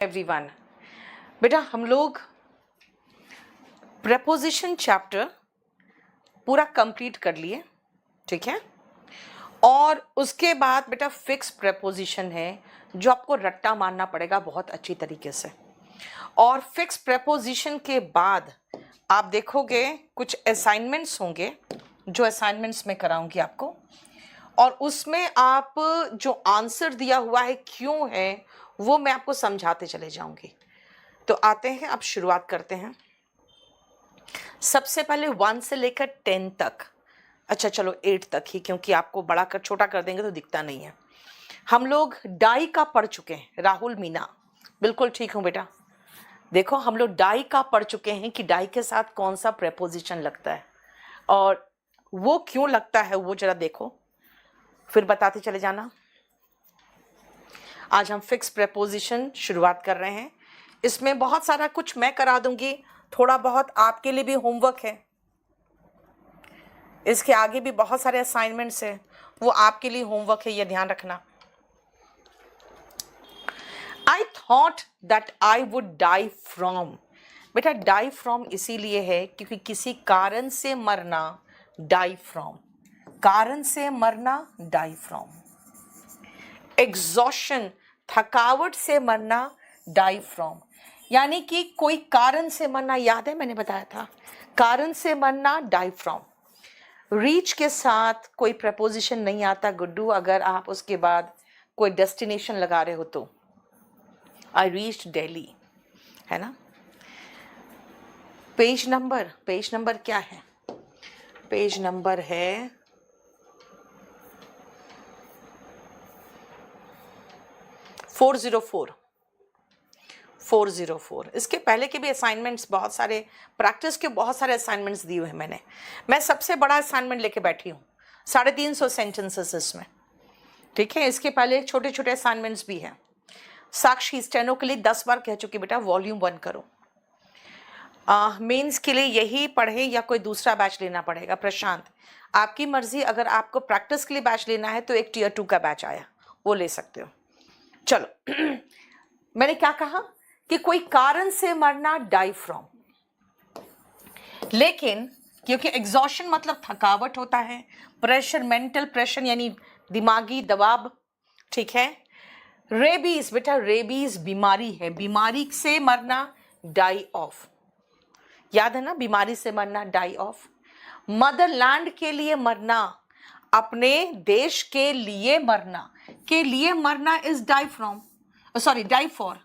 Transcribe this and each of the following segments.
Everyone, बेटा हम लोग प्रेपोजिशन चैप्टर पूरा कंप्लीट कर लिए, ठीक है। और उसके बाद बेटा फिक्स प्रेपोजिशन है जो आपको रट्टा मारना पड़ेगा बहुत अच्छी तरीके से। और फिक्स प्रेपोजिशन के बाद आप देखोगे कुछ असाइनमेंट्स होंगे जो असाइनमेंट्स में कराऊंगी आपको, और उसमें आप जो आंसर दिया हुआ है क्यों है वो मैं आपको समझाते चले जाऊंगी। तो आते हैं, अब शुरुआत करते हैं। सबसे पहले 1 से लेकर 10 तक, अच्छा चलो 8 तक ही, क्योंकि आपको बड़ा कर छोटा कर देंगे तो दिखता नहीं है। हम लोग डाई का पढ़ चुके हैं। राहुल मीना, बिल्कुल ठीक हूँ बेटा। देखो हम लोग डाई का पढ़ चुके हैं कि डाई के साथ कौन सा प्रेपोजिशन लगता है और वो क्यों लगता है, वो जरा देखो फिर बताते चले जाना। आज हम फिक्स प्रेपोजिशन शुरुआत कर रहे हैं। इसमें बहुत सारा कुछ मैं करा दूंगी, थोड़ा बहुत आपके लिए भी होमवर्क है। इसके आगे भी बहुत सारे असाइनमेंट्स हैं, वो आपके लिए होमवर्क है, ये ध्यान रखना। I thought that I would die from. बेटा डाई फ्रॉम इसीलिए है क्योंकि किसी कारण से मरना, डाई फ्रॉम, कारण से मरना, डाई फ्रॉम। एग्जॉशन, थकावट से मरना, डाई फ्रॉम। यानी कि कोई कारण से मरना, याद है मैंने बताया था, कारण से मरना, डाई फ्रॉम। रीच के साथ कोई प्रपोजिशन नहीं आता गुड्डू, अगर आप उसके बाद कोई डेस्टिनेशन लगा रहे हो तो। आई रीच्ड दिल्ली, है ना। पेज नंबर क्या है? पेज नंबर है 404। इसके पहले के भी असाइनमेंट्स बहुत सारे, प्रैक्टिस के बहुत सारे असाइनमेंट्स दिए हैं मैंने। मैं सबसे बड़ा असाइनमेंट लेके बैठी हूँ, 350 सेंटेंसेस इसमें, ठीक है। इसके पहले छोटे छोटे असाइनमेंट्स भी हैं। साक्षी स्टेनो के लिए 10 बार कह चुकी बेटा वॉल्यूम 1 करो। मेंस के लिए यही पढ़े या कोई दूसरा बैच लेना पड़ेगा? प्रशांत, आपकी मर्जी। अगर आपको प्रैक्टिस के लिए बैच लेना है तो एक टियर 2 का बैच आया, वो ले सकते हो। चलो मैंने क्या कहा कि कोई कारण से मरना, डाई फ्रॉम। लेकिन क्योंकि एग्जॉशन मतलब थकावट होता है, प्रेशर, मेंटल प्रेशर यानी दिमागी दबाव, ठीक है। रेबीज, बेटा रेबीज बीमारी है, बीमारी से मरना, डाई ऑफ। याद है ना, बीमारी से मरना, डाई ऑफ। मदरलैंड के लिए मरना, अपने देश के लिए मरना is die from, sorry die for.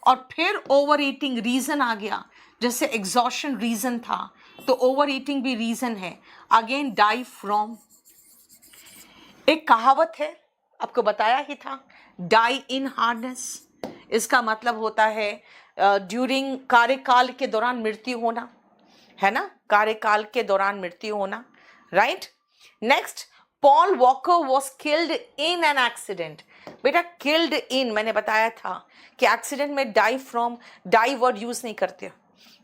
और फिर ओवर ईटिंग रीजन आ गया, जैसे एग्जॉशन रीजन था तो ओवर ईटिंग भी रीजन है, अगेन डाई फ्रॉम। एक कहावत है, आपको बताया ही था, डाई इन हार्डनेस। इसका मतलब होता है ड्यूरिंग कार्यकाल के दौरान मृत्यु होना, है ना, कार्यकाल के दौरान मृत्यु होना, right. Next, Paul Walker was killed in an accident. बेटा किल्ड इन मैंने बताया था कि एक्सीडेंट में die from, die word use नहीं करते,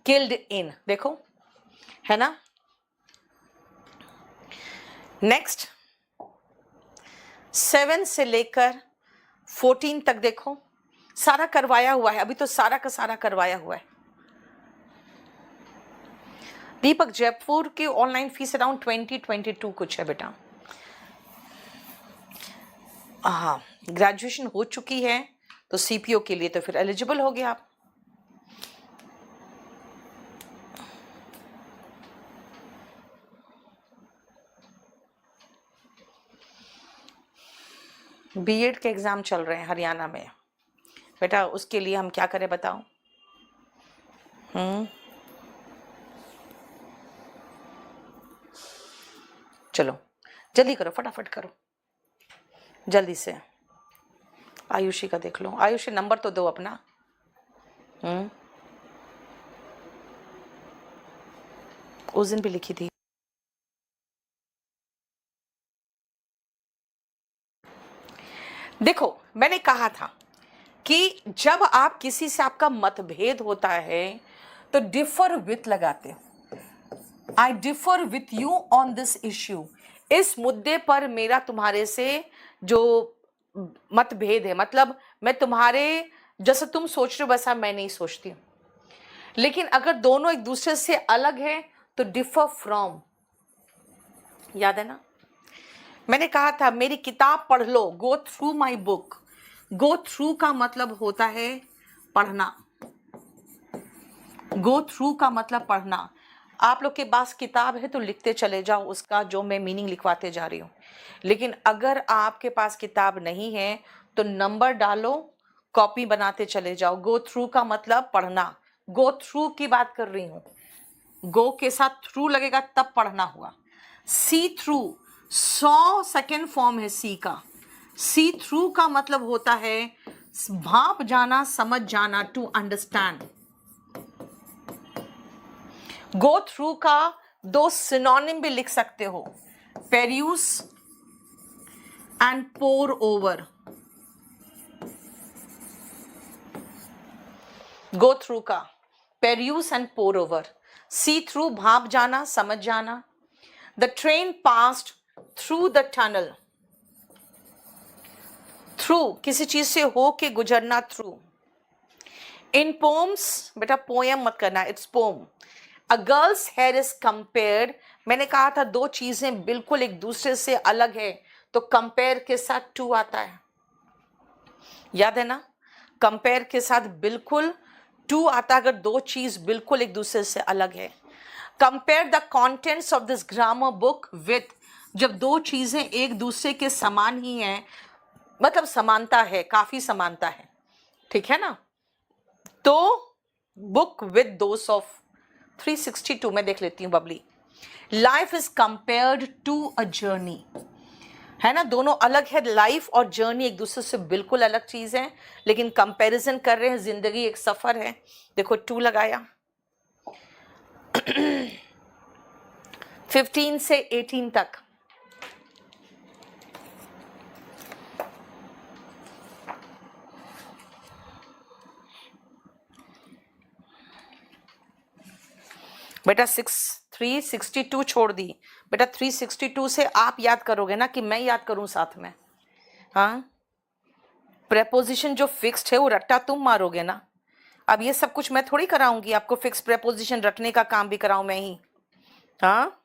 किल्ड इन, देखो, है ना। नेक्स्ट 7 से लेकर 14 तक देखो, सारा करवाया हुआ है, अभी तो सारा का सारा करवाया हुआ है। दीपक, जयपुर की ऑनलाइन फीस अराउंड 20-22 कुछ है बेटा। हाँ, ग्रेजुएशन हो चुकी है तो सीपीओ के लिए तो फिर एलिजिबल हो गया आप। बीएड के एग्जाम चल रहे हैं हरियाणा में बेटा, उसके लिए हम क्या करें बताओ? चलो जल्दी करो, फटाफट करो जल्दी से। आयुषी का देख लो, आयुषी नंबर तो दो अपना। उस दिन भी लिखी थी। देखो मैंने कहा था कि जब आप किसी से आपका मतभेद होता है तो डिफर विथ लगाते हो। आई differ with you on this issue, इस मुद्दे पर मेरा तुम्हारे से जो मतभेद है, मतलब मैं तुम्हारे जैसे तुम सोच रहे हो वैसा मैं नहीं सोचती, लेकिन अगर दोनों एक दूसरे से अलग है तो डिफर फ्रॉम, याद है ना? मैंने कहा था मेरी किताब पढ़ लो, go through my book. Go through का मतलब होता है पढ़ना, गो थ्रू का मतलब पढ़ना। आप लोग के पास किताब है तो लिखते चले जाओ उसका जो मैं मीनिंग लिखवाते जा रही हूँ, लेकिन अगर आपके पास किताब नहीं है तो नंबर डालो, कॉपी बनाते चले जाओ। गो थ्रू का मतलब पढ़ना, गो थ्रू की बात कर रही हूँ, गो के साथ थ्रू लगेगा तब पढ़ना हुआ। सी थ्रू, 100 सेकेंड फॉर्म है सी का। सी थ्रू का मतलब होता है भाप जाना, समझ जाना, टू अंडरस्टैंड। गो थ्रू का 2 सिनोनिम भी लिख सकते हो, peruse and pore over. Go through का peruse and pore over. See through भाप जाना, समझ जाना। The train passed through the tunnel. Through किसी चीज से हो के गुजरना, थ्रू। इन पोम्स, बेटा पोएम मत करना, it's poem. A girl's hair is compared. मैंने कहा था 2 चीजें बिल्कुल एक दूसरे से अलग है तो कंपेयर के साथ टू आता है, याद है ना? कंपेयर के साथ बिल्कुल टू आता है अगर 2 चीज बिल्कुल एक दूसरे से अलग है। Compare the contents of this grammar book with, जब 2 चीजें एक दूसरे के समान ही हैं, मतलब समानता है, काफी समानता है, ठीक है ना? तो बुक विद दोस ऑफ 362 में देख लेती हूँ Babli. Life is compared to a journey, है ना? दोनों अलग है, लाइफ और जर्नी एक दूसरे से बिल्कुल अलग चीज है, लेकिन कंपैरिजन कर रहे हैं, जिंदगी एक सफर है। देखो 2 लगाया। 15 से 18 तक। बेटा 362 छोड़ दी। बेटा 362 से आप याद करोगे ना कि मैं याद करूं साथ में? हाँ, प्रेपोजिशन जो फिक्स्ड है वो रट्टा तुम मारोगे ना। अब ये सब कुछ मैं थोड़ी कराऊंगी आपको, फिक्स प्रेपोजिशन रखने का काम भी कराऊं मैं ही। हाँ,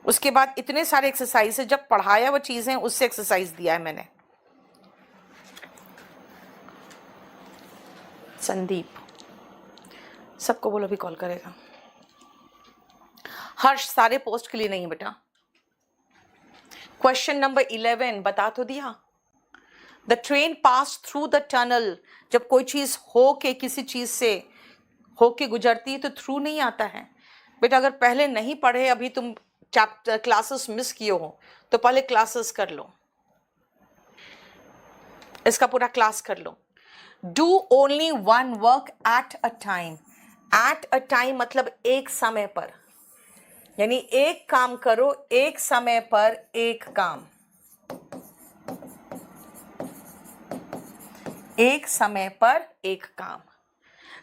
उसके बाद इतने सारे एक्सरसाइज है, जब पढ़ाया वो चीजें उससे एक्सरसाइज दिया है मैंने। संदीप, सबको बोलो भी कॉल करेगा। हर्ष सारे पोस्ट के लिए नहीं बेटा। क्वेश्चन नंबर 11 बता तो दिया। The train pass through the tunnel, जब कोई चीज हो के किसी चीज से होके गुजरती है तो थ्रू नहीं आता है। बेटा अगर पहले नहीं पढ़े, अभी तुम चैप्टर क्लासेस मिस किए हो तो पहले क्लासेस कर लो, इसका पूरा क्लास कर लो। Do only one work at a time. At a time मतलब एक समय पर, यानी एक काम करो एक समय पर, एक काम, एक समय पर एक काम।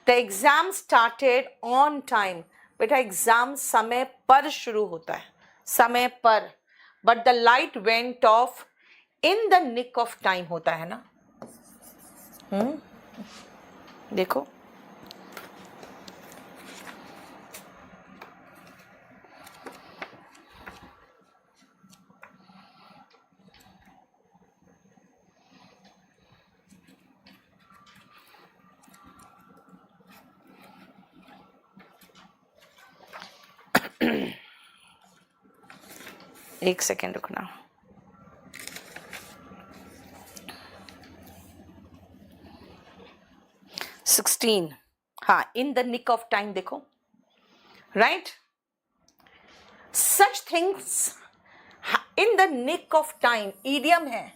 The exam started on time. बेटा एग्जाम समय पर शुरू होता है, समय पर, but the light went off in the nick of time होता है ना। देखो एक सेकेंड रुकना। सिक्सटीन, हाँ, in the nick of time देखो, right. Such things in the nick of time idiom है,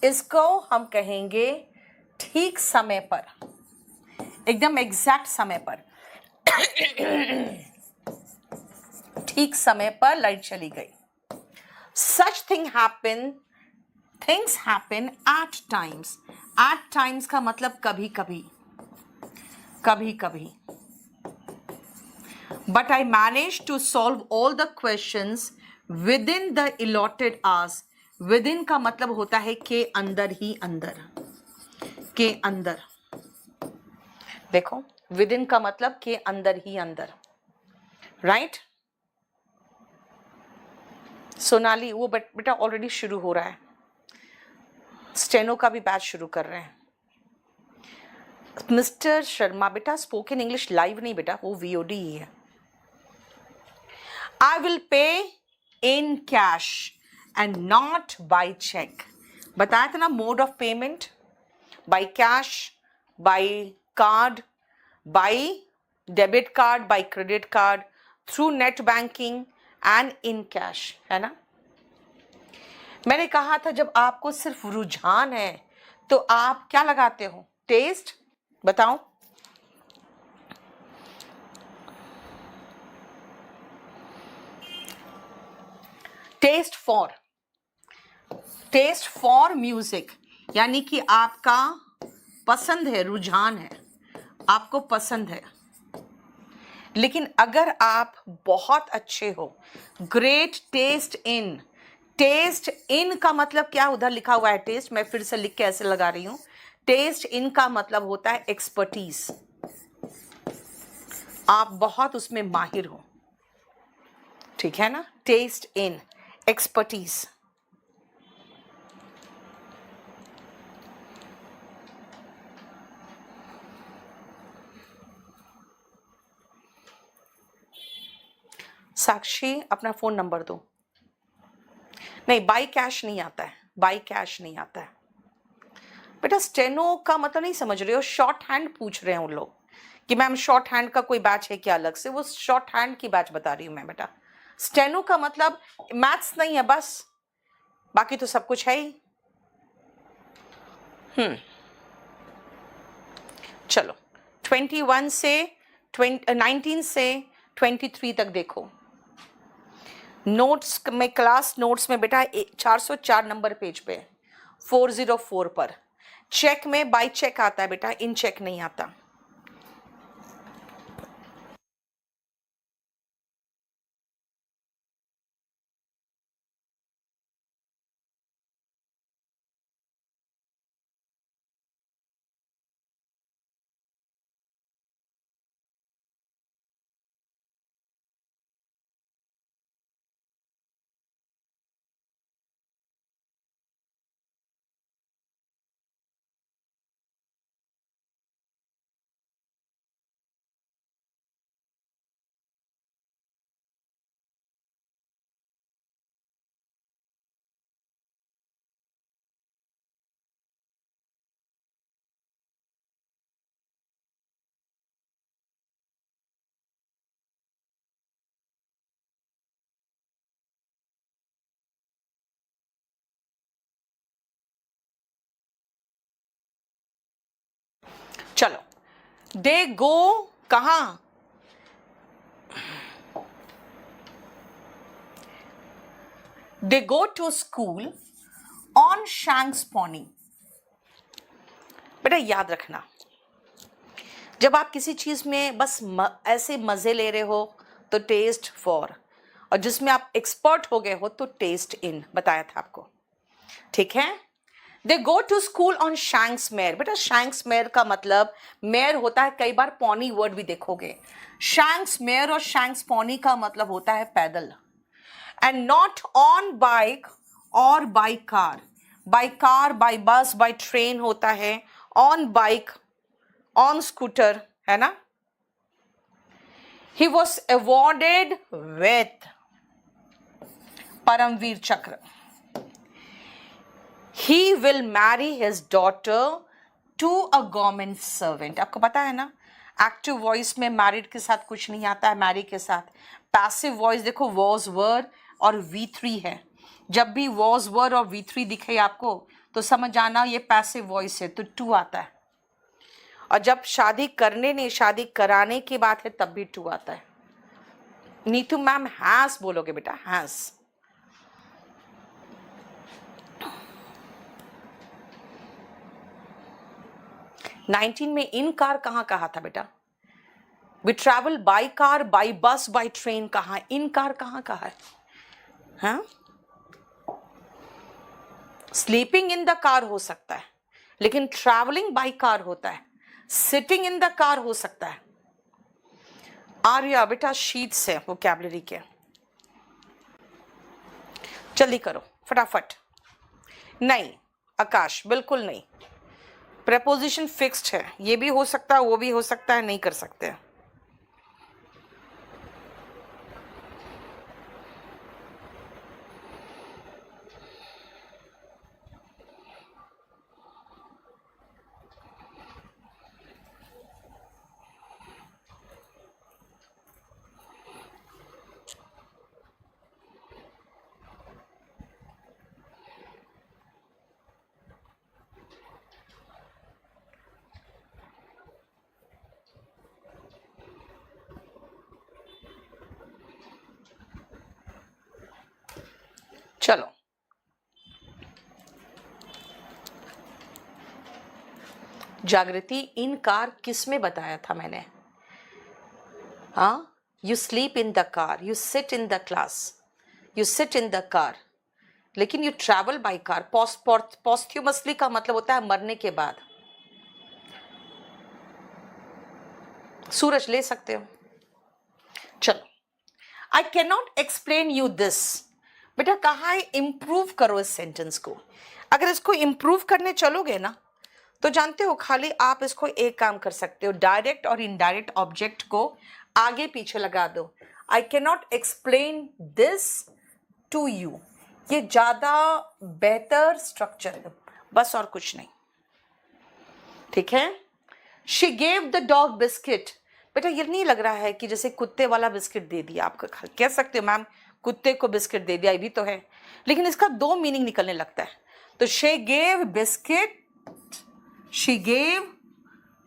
इसको हम कहेंगे ठीक समय पर, एकदम एग्जैक्ट समय पर। ठीक समय पर लाइट चली गई। Such things happen at times. At times का मतलब कभी कभी, कभी कभी। But I manage to solve all the questions within the allotted hours. Within का मतलब होता है के अंदर ही अंदर, के अंदर। देखो विद इन का मतलब के अंदर ही अंदर, राइट। सोनाली वो बेटा ऑलरेडी शुरू हो रहा है, स्टेनो का भी बैच शुरू कर रहे हैं। मिस्टर शर्मा बेटा स्पोकन इंग्लिश लाइव नहीं बेटा, वो वीओडी ही है। I will pay in cash and not by cheque. बताया था ना mode of payment, by cash, by card, by debit card, by credit card, through net banking and in cash, है ना। मैंने कहा था जब आपको सिर्फ रुझान है तो आप क्या लगाते हो, टेस्ट। बताओ टेस्ट फॉर म्यूजिक, यानी कि आपका पसंद है, रुझान है, आपको पसंद है। लेकिन अगर आप बहुत अच्छे हो, ग्रेट टेस्ट इन का मतलब क्या, उधर लिखा हुआ है टेस्ट, मैं फिर से लिख के ऐसे लगा रही हूं। टेस्ट इन का मतलब होता है एक्सपर्टीज, आप बहुत उसमें माहिर हो, ठीक है ना। टेस्ट इन एक्सपर्टीज। साक्षी अपना फोन नंबर दो। नहीं बाई कैश नहीं आता है, बाई कैश नहीं आता है बेटा। स्टेनो का मतलब नहीं समझ रहे हो, शॉर्ट हैंड पूछ रहे हैं उन लोग कि मैम शॉर्ट हैंड का कोई बैच है क्या अलग से, वो शॉर्ट हैंड की बैच बता रही हूं मैं बेटा। स्टेनो का मतलब मैथ्स नहीं है बस, बाकी तो सब कुछ है ही। चलो 21 से 19 से 23 तक देखो नोट्स में, क्लास नोट्स में बेटा 404 नंबर पेज पे 404 पर। चेक में बाय चेक आता है बेटा, इन चेक नहीं आता। चलो दे गो कहां, they go to school on shanks pony. बेटा याद रखना, जब आप किसी चीज में बस ऐसे मजे ले रहे हो तो टेस्ट फॉर, और जिसमें आप एक्सपर्ट हो गए हो तो टेस्ट इन, बताया था आपको, ठीक है। They go to school on shanks mare. बेटा शैंक्स मेयर का मतलब, मेयर होता है, कई बार पॉनी वर्ड भी देखोगे। शैंक्स मेयर और शैंक्स पॉनी का मतलब होता है पैदल। एंड नॉट ऑन बाइक और by car, by car, by bus, by train होता है, ऑन बाइक, ऑन स्कूटर, है ना। He was awarded with Paramvir Chakra. He will marry his daughter to a government servant। आपको पता है ना, एक्टिव वॉइस में मैरिड के साथ कुछ नहीं आता है, मैरी के साथ। पैसिव वॉइस देखो वॉज वर और V3 है। जब भी वॉज वर और V3 दिखे आपको तो समझ जाना ये पैसिव वॉइस है, तो टू आता है। और जब शादी करने नहीं, शादी कराने की बात है तब भी टू आता है। नीतू मैम हैज बोलोगे बेटा, हैज। नाइनटीन में इन कार कहां कहा था बेटा, we travel by car, by bus, by train कहा, इन कार कहां कहा है, हाँ? स्लीपिंग इन द कार हो सकता है, लेकिन ट्रैवलिंग बाय कार होता है, सिटिंग इन द कार हो सकता है। आर्या बेटा शीट्स है वोकैबुलरी के, जल्दी करो फटाफट। नहीं आकाश बिल्कुल नहीं, प्रेपोजिशन फिक्स्ड है, ये भी हो सकता है वो भी हो सकता है, नहीं कर सकते। चलो जागृति, इन कार किस में बताया था मैंने? हाँ, you sleep in the car, you sit in the class, you sit in the car, लेकिन यू ट्रैवल बाय कार। पोस्ट्यूमसली का मतलब होता है मरने के बाद। सूरज ले सकते हो। चलो, आई can not explain you this. बेटा कहा है इंप्रूव करो इस सेंटेंस को। अगर इसको इंप्रूव करने चलोगे ना तो जानते हो खाली आप इसको एक काम कर सकते हो, डायरेक्ट और इनडायरेक्ट ऑब्जेक्ट को आगे पीछे लगा दो। I can not explain this to you, ये ज्यादा बेहतर स्ट्रक्चर है, बस और कुछ नहीं। ठीक है। She gave the dog biscuit. बेटा ये नहीं लग रहा है कि जैसे कुत्ते वाला बिस्किट दे दिया, आप कह सकते हो मैम कुत्ते को बिस्किट दे दिया, ये भी तो है, लेकिन इसका दो मीनिंग निकलने लगता है। तो she gave biscuit, she gave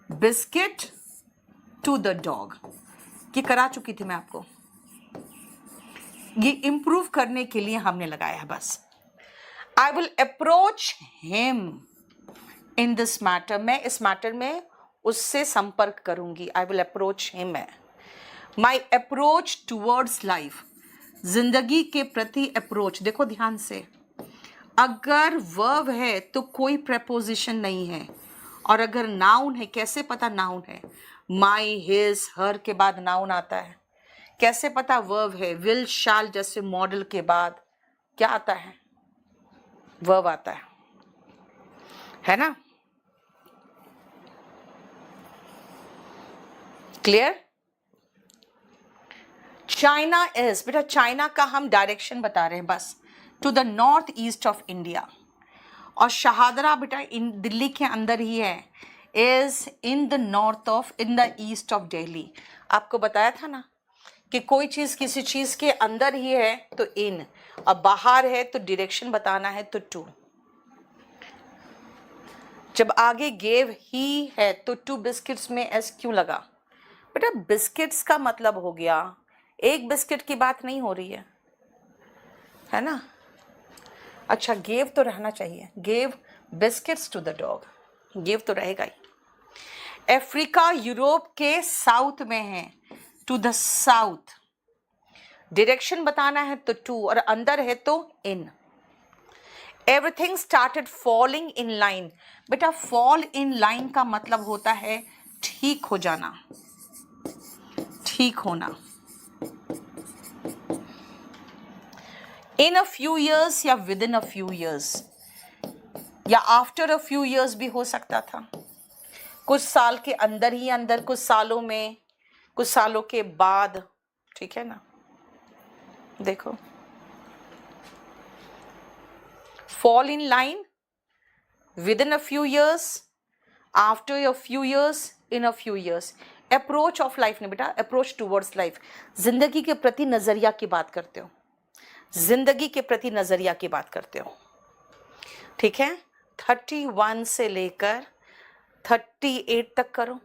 biscuit to the dog, ये करा चुकी थी मैं आपको, ये इंप्रूव करने के लिए हमने लगाया है बस। I will approach him in this matter, मैं इस मैटर में उससे संपर्क करूंगी। आई विल अप्रोच हिम है माई अप्रोच टूवर्ड्स लाइफ, जिंदगी के प्रति अप्रोच। देखो ध्यान से, अगर वर्ब है तो कोई प्रेपोजिशन नहीं है, और अगर नाउन है, कैसे पता नाउन है? माई, हिज, हर के बाद नाउन आता है। कैसे पता वर्ब है? विल, शाल जैसे मॉडल के बाद क्या आता है? वर्ब आता है ना? क्लियर? चाइना इज, बेटा चाइना का हम डायरेक्शन बता रहे हैं बस, to the north east of India. और शहादरा बेटा इन दिल्ली के अंदर ही है, is in the north of, in the east of Delhi. आपको बताया था ना कि कोई चीज किसी चीज के अंदर ही है तो इन, और बाहर है तो डायरेक्शन बताना है तो टू। जब आगे गेव ही है तो टू बिस्किट्स में एस क्यों लगा? बेटा बिस्किट्स का मतलब हो गया, एक बिस्किट की बात नहीं हो रही है ना? अच्छा गेव तो रहना चाहिए, gave biscuits to the dog, gave तो रहेगा ही। अफ्रीका यूरोप के साउथ में है, टू द साउथ, डायरेक्शन बताना है तो टू, और अंदर है तो in. Everything started falling in line, बेटा फॉल इन लाइन का मतलब होता है ठीक हो जाना, ठीक होना। इन अ फ्यू ईयर्स या within a few years, या आफ्टर अ फ्यू ईयर्स भी हो सकता था, कुछ साल के अंदर ही अंदर, कुछ सालों में, कुछ सालों के बाद। ठीक है ना? देखो fall in line, within a few years, after a few years, in a few years। Approach of life ने बेटा, अप्रोच टूवर्ड्स लाइफ, जिंदगी के प्रति नजरिया की बात करते हो, जिंदगी के प्रति नजरिया की बात करते हो। ठीक है, 31 से लेकर 38 तक करो।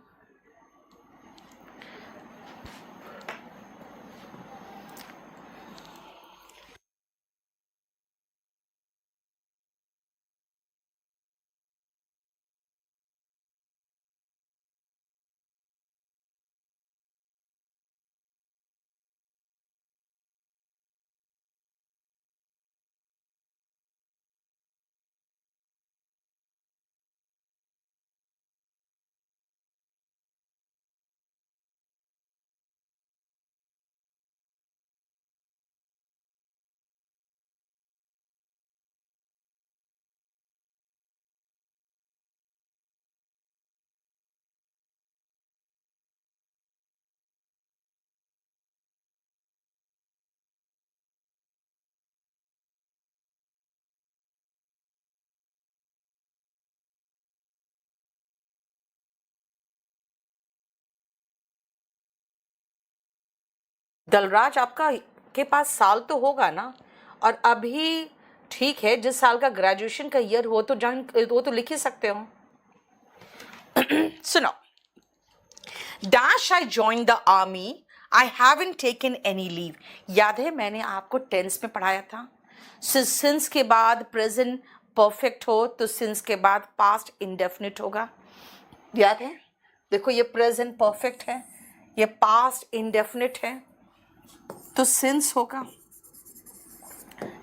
दलराज आपका के पास साल तो होगा ना, और अभी ठीक है जिस साल का ग्रेजुएशन का ईयर हो तो वो तो लिख ही सकते हो। सुनो, dash I join the army, I haven't taken any leave. याद है मैंने आपको टेंस में पढ़ाया था, सिंस के बाद प्रेजेंट परफेक्ट हो तो सिंस के बाद पास्ट इंडेफिनिट होगा। याद है, देखो ये प्रेजेंट परफेक्ट है, ये पास्ट इंडेफिनिट है, तो सिंस होगा।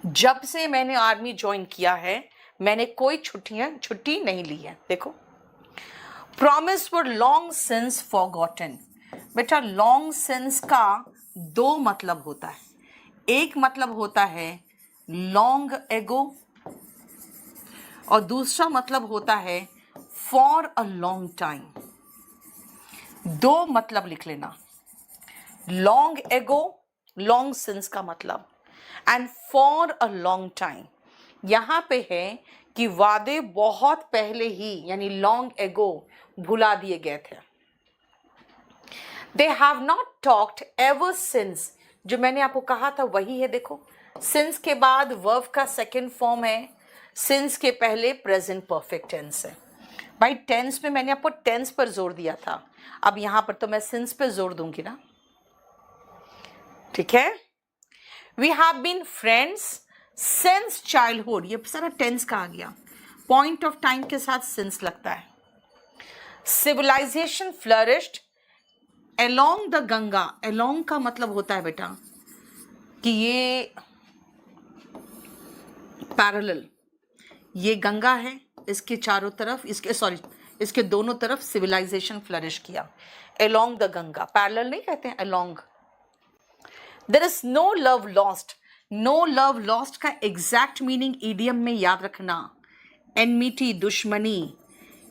जब से मैंने आर्मी ज्वाइन किया है मैंने कोई छुट्टी नहीं ली है। देखो, प्रॉमिस वर लॉन्ग सिंस फॉरगॉटन। बेटा लॉन्ग सिंस का दो मतलब होता है, एक मतलब होता है लॉन्ग एगो और दूसरा मतलब होता है फॉर अ लॉन्ग टाइम। दो मतलब लिख लेना, लॉन्ग एगो लॉन्ग सिंस का मतलब, and for a long time यहाँ पे है कि वादे बहुत पहले ही यानी लॉन्ग एगो भुला दिए गए थे। They have not talked ever since, जो मैंने आपको कहा था वही है। देखो, सिंस के बाद वर्ब का सेकेंड फॉर्म है, सिंस के पहले प्रेजेंट परफेक्ट टेंस है। भाई टेंस में मैंने आपको टेंस पर जोर दिया था, अब यहां पर तो मैं सिंस पर जोर दूंगी ना, ठीक है। We have been friends since childhood, ये सारा टेंस का आ गया, पॉइंट ऑफ टाइम के साथ सिंस लगता है। Civilisation flourished along the Ganga, along का मतलब होता है बेटा कि ये पैरेलल, ये गंगा है, इसके चारों तरफ, इसके दोनों तरफ सिविलाइजेशन फ्लरिश किया। अलोंग द गंगा, पैरेलल नहीं कहते हैं, along. There is no love lost, no love lost का एग्जैक्ट मीनिंग ईडियम में याद रखना, एनमिटी दुश्मनी,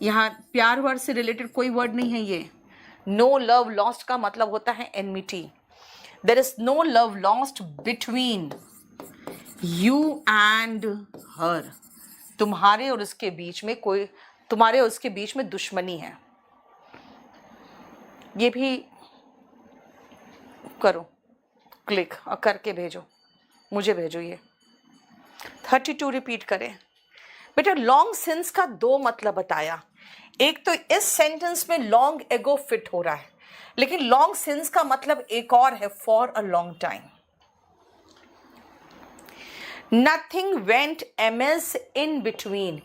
यहाँ प्यार वर्ड से रिलेटेड कोई वर्ड नहीं है ये। नो लव लॉस्ट का मतलब होता है enmity. There is no love lost between you and her, तुम्हारे और उसके बीच में तुम्हारे और उसके बीच में दुश्मनी है। ये भी करो, क्लिक और करके भेजो, मुझे भेजो। ये 32 रिपीट करें। बेटा लॉन्ग सिंस का दो मतलब बताया, एक तो इस सेंटेंस में लॉन्ग एगो फिट हो रहा है, लेकिन लॉन्ग सिंस का मतलब एक और है, for a long time. Nothing went amiss in between,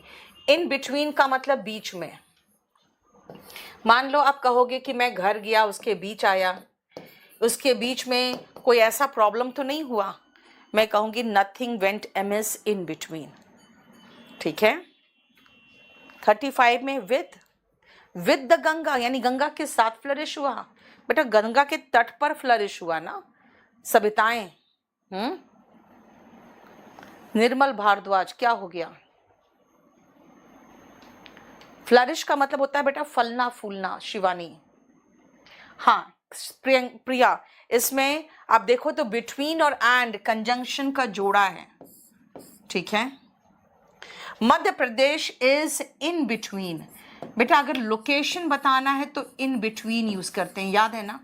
in between का मतलब बीच में। मान लो आप कहोगे कि मैं घर गया उसके बीच आया, उसके बीच में कोई ऐसा प्रॉब्लम तो नहीं हुआ, मैं कहूंगी nothing went amiss in between, ठीक है। 35 में विद द गंगा यानी गंगा के साथ फ्लरिश हुआ। बेटा गंगा के तट पर फ्लरिश हुआ ना, सविताएं। निर्मल भारद्वाज, क्या हो गया? फ्लरिश का मतलब होता है बेटा फलना फूलना। शिवानी, हाँ प्रिया, इसमें आप देखो तो बिटवीन और एंड कंजंक्शन का जोड़ा है, ठीक है। Madhya Pradesh is in between, बेटा अगर लोकेशन बताना है तो इन बिटवीन यूज करते हैं, याद है ना।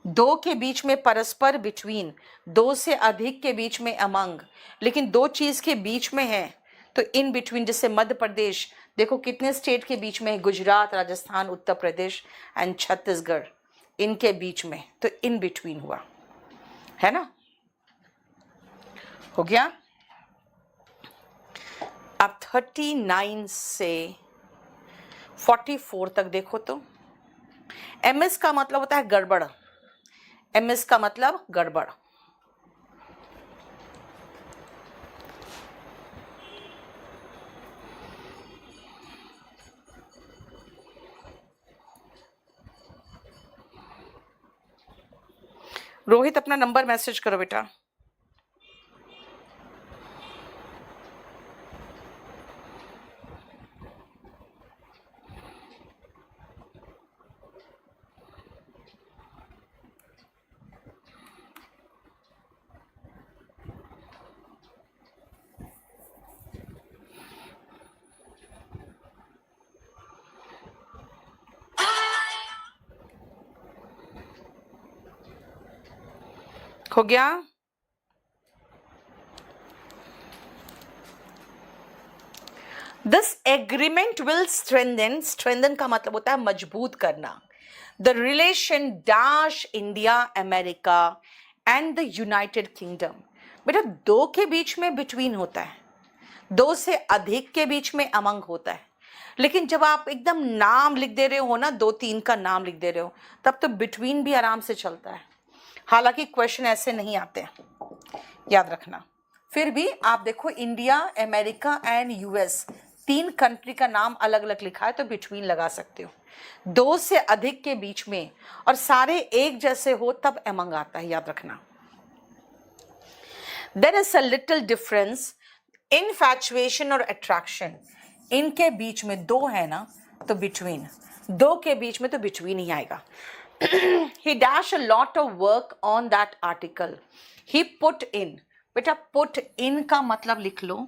दो के बीच में परस्पर बिटवीन, दो से अधिक के बीच में अमंग, लेकिन दो चीज के बीच में है तो इन बिटवीन। जैसे मध्य प्रदेश, देखो कितने स्टेट के बीच में है, गुजरात, राजस्थान, उत्तर प्रदेश एंड छत्तीसगढ़, इनके बीच में, तो इन बिटवीन हुआ, है ना। हो गया। अब 39 से 44 तक देखो तो एमएस का मतलब होता है गड़बड़, एमएस का मतलब गड़बड़। रोहित अपना नंबर मैसेज करो बेटा। हो गया? This agreement will strengthen, strengthen का मतलब होता है मजबूत करना, the relation dash India, America and the United kingdom. बेटा दो के बीच में बिटवीन होता है, दो से अधिक के बीच में अमंग होता है, लेकिन जब आप एकदम नाम लिख दे रहे हो ना, दो तीन का नाम लिख दे रहे हो, तब तो बिटवीन भी आराम से चलता है। हालांकि क्वेश्चन ऐसे नहीं आते हैं, याद रखना। फिर भी आप देखो इंडिया, अमेरिका एंड यूएस, तीन कंट्री का नाम अलग अलग लिखा है तो बिटवीन लगा सकते हो। दो से अधिक के बीच में और सारे एक जैसे हो तब अमंग आता है, याद रखना। There is a little difference, infatuation और अट्रैक्शन, इनके बीच में दो है ना तो बिटवीन, दो के बीच में तो बिटवीन ही आएगा। He dashed a lot of work on that article. He put in, बेटा put in का मतलब लिख लो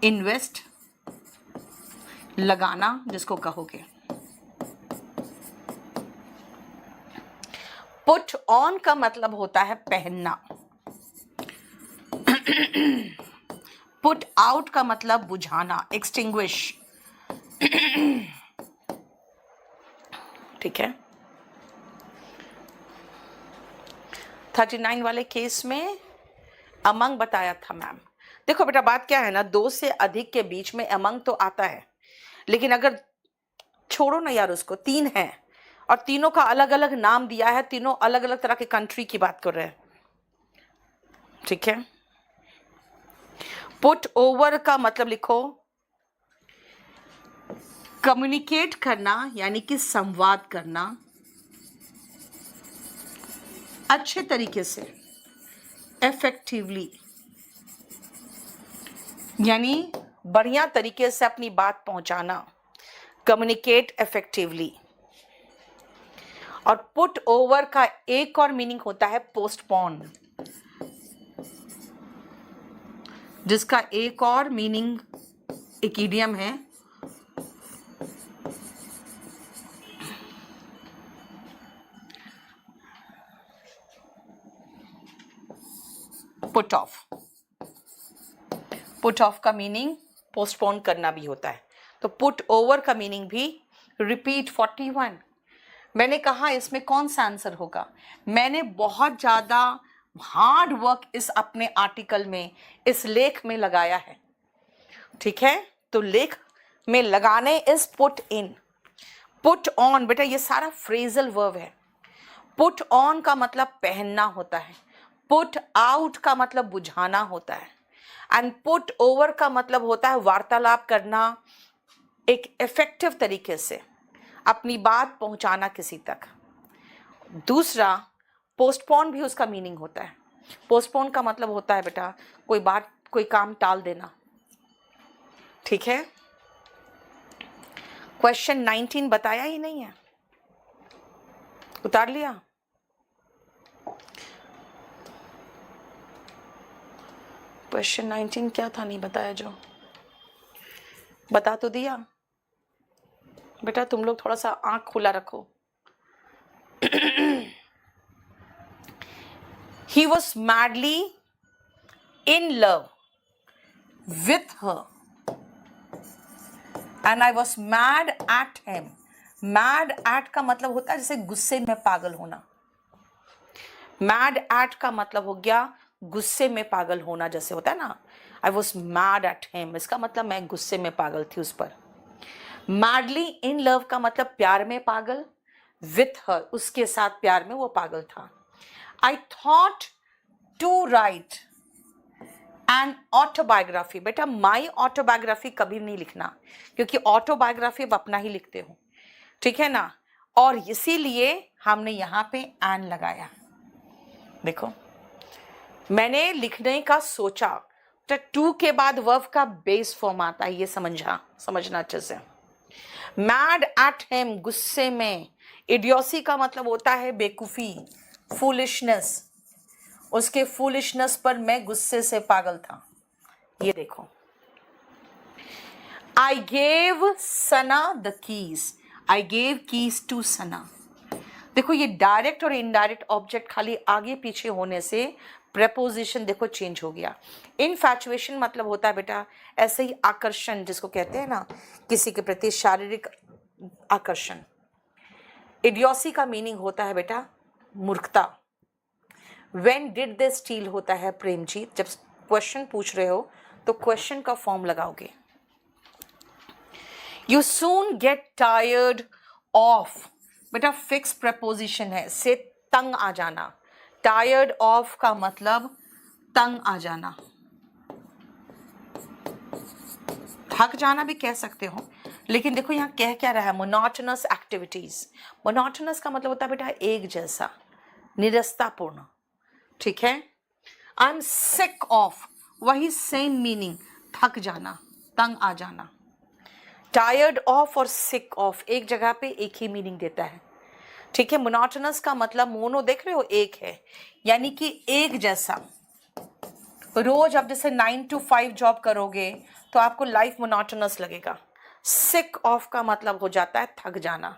इन्वेस्ट, लगाना जिसको कहोगे। पुट ऑन का मतलब होता है पहनना। पुट आउट का मतलब बुझाना, एक्सटिंग्विश। ठीक है। 39 वाले केस में अमंग बताया था मैम। देखो बेटा बात क्या है ना, दो से अधिक के बीच में अमंग तो आता है, लेकिन अगर छोड़ो ना यार उसको, तीन है और तीनों का अलग अलग नाम दिया है, तीनों अलग अलग तरह के कंट्री की बात कर रहे हैं। ठीक है। पुट ओवर का मतलब लिखो कम्युनिकेट करना, यानी कि संवाद करना अच्छे तरीके से, इफेक्टिवली, यानी बढ़िया तरीके से अपनी बात पहुंचाना, कम्युनिकेट इफेक्टिवली। और पुट ओवर का एक और मीनिंग होता है पोस्टपोन, जिसका एक और मीनिंग एक इडियम है पुट ऑफ। पुट ऑफ का मीनिंग पोस्टपोन करना भी होता है। तो पुट ओवर का मीनिंग भी रिपीट। 41 मैंने कहा इसमें कौन सा आंसर होगा। मैंने बहुत ज़्यादा हार्ड वर्क इस अपने आर्टिकल में, इस लेख में लगाया है। ठीक है, तो लेख में लगाने is put in. Put on बेटा ये सारा फ्रेजल वर्ब है। पुट ऑन का मतलब पहनना होता है, पुट आउट का मतलब बुझाना होता है, एंड पुट ओवर का मतलब होता है वार्तालाप करना, एक इफेक्टिव तरीके से अपनी बात पहुंचाना किसी तक। दूसरा पोस्टपोन भी उसका मीनिंग होता है। पोस्टपोन का मतलब होता है बेटा कोई बात, कोई काम टाल देना। ठीक है। क्वेश्चन 19 बताया ही नहीं है, उतार लिया। क्वेश्चन 19 क्या था नहीं बताया, जो बता तो दिया। बेटा तुम लोग थोड़ा सा आंख खुला रखो। He was madly in love with her and I was mad at him. Mad at का मतलब होता है जैसे गुस्से में पागल होना। Mad at का मतलब हो गया गुस्से में पागल होना, जैसे होता है ना I was mad at him, इसका मतलब मैं गुस्से में पागल थी उस पर। Madly in love का मतलब प्यार में पागल, with her उसके साथ प्यार में वो पागल था। I thought to write an autobiography। बेटा माई ऑटोबायोग्राफी कभी नहीं लिखना, क्योंकि ऑटोबायोग्राफी अब अपना ही लिखते हो, ठीक है ना। और इसीलिए हमने यहाँ पे एन लगाया। देखो मैंने लिखने का सोचा, तो टू के बाद वर्ब का बेस फॉर्म आता है, ये समझना अच्छे से। मैड एट हिम गुस्से में, इडियोसी का मतलब होता है बेकूफी, फूलिशनेस, उसके फूलिशनेस पर मैं गुस्से से पागल था। ये देखो I gave Sana the keys, I gave keys to सना। देखो ये डायरेक्ट और इनडायरेक्ट ऑब्जेक्ट खाली आगे पीछे होने से प्रेपोजिशन देखो चेंज हो गया। इनफैचुएशन मतलब होता है बेटा ऐसे ही आकर्षण, जिसको कहते हैं ना किसी के प्रति शारीरिक आकर्षण। इडियोसी का मीनिंग होता है बेटा मूर्खता। व्हेन डिड दे स्टील होता है प्रेमजीत, जब क्वेश्चन पूछ रहे हो तो क्वेश्चन का फॉर्म लगाओगे। You soon get tired of, बेटा फिक्स प्रपोजिशन है, से तंग आ जाना। टायर्ड ऑफ का मतलब तंग आ जाना, थक जाना भी कह सकते हो, लेकिन देखो यहाँ कह क्या रहा है, मोनोटोनस एक्टिविटीज। मोनोटोनस का मतलब होता है बेटा एक जैसा, निरस्तापूर्ण, ठीक है। आई एम सिक ऑफ, वही सेम मीनिंग, थक जाना, तंग आ जाना। टायर्ड ऑफ और सिक ऑफ एक जगह पे एक ही मीनिंग देता है, ठीक है। मोनोटोनस का मतलब मोनो देख रहे हो एक है, यानी कि एक जैसा। रोज आप जैसे 9 to 5 जॉब करोगे तो आपको लाइफ मोनोटोनस लगेगा। सिक ऑफ का मतलब हो जाता है थक जाना।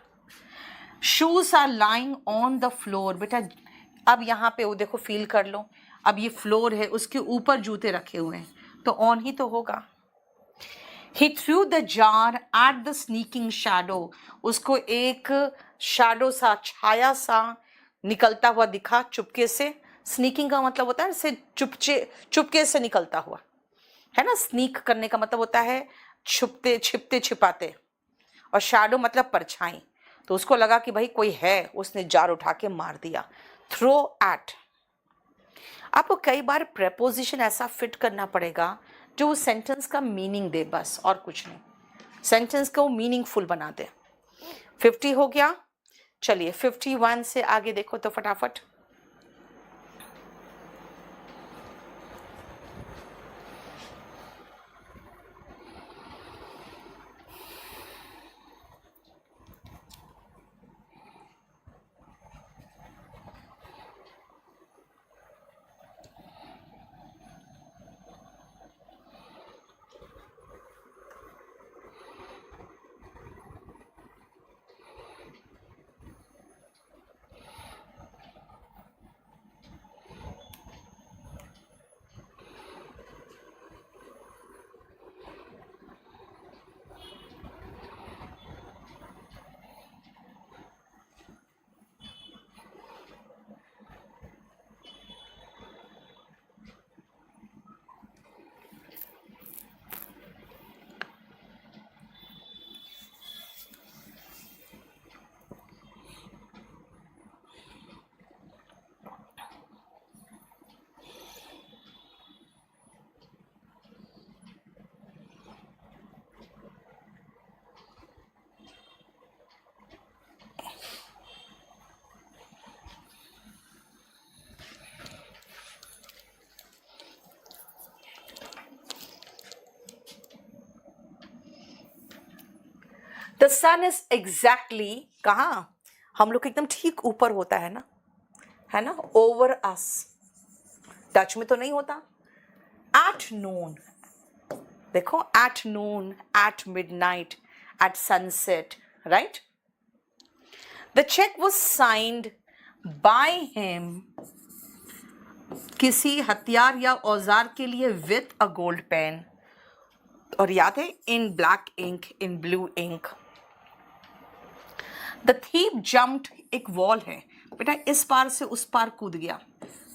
Shoes are lying on the floor, बेटा अब यहाँ पे वो देखो फील कर लो, अब ये फ्लोर है उसके ऊपर जूते रखे हुए हैं तो ऑन ही तो होगा। He threw the jar at the sneaking shadow, उसको एक शैडो सा, छाया सा निकलता हुआ दिखा चुपके से। स्नीकिंग का मतलब होता है से चुपके से निकलता हुआ, है ना। स्नीक करने का मतलब होता है छुपते छिपते छिपाते, और शैडो मतलब परछाई। तो उसको लगा कि भाई कोई है, उसने जार उठा के मार दिया। थ्रो एट, आपको कई बार प्रेपोजिशन ऐसा फिट करना पड़ेगा जो उस सेंटेंस का मीनिंग दे, बस और कुछ नहीं, सेंटेंस को मीनिंगफुल बना दे। 50 हो गया, चलिए 51 से आगे देखो तो फटाफट। द सन इज एग्जैक्टली, कहाँ, हम लोग एकदम ठीक ऊपर होता है ना, ओवर अस। टच में तो नहीं होता। एट नून, देखो at noon, at midnight, at sunset, right. The cheque was signed by him, किसी हथियार या औजार के लिए, विथ अ गोल्ड पेन, और याद है in black ink, in blue ink. The thief jumped, एक वॉल है बेटा, इस पार से उस पार कूद गया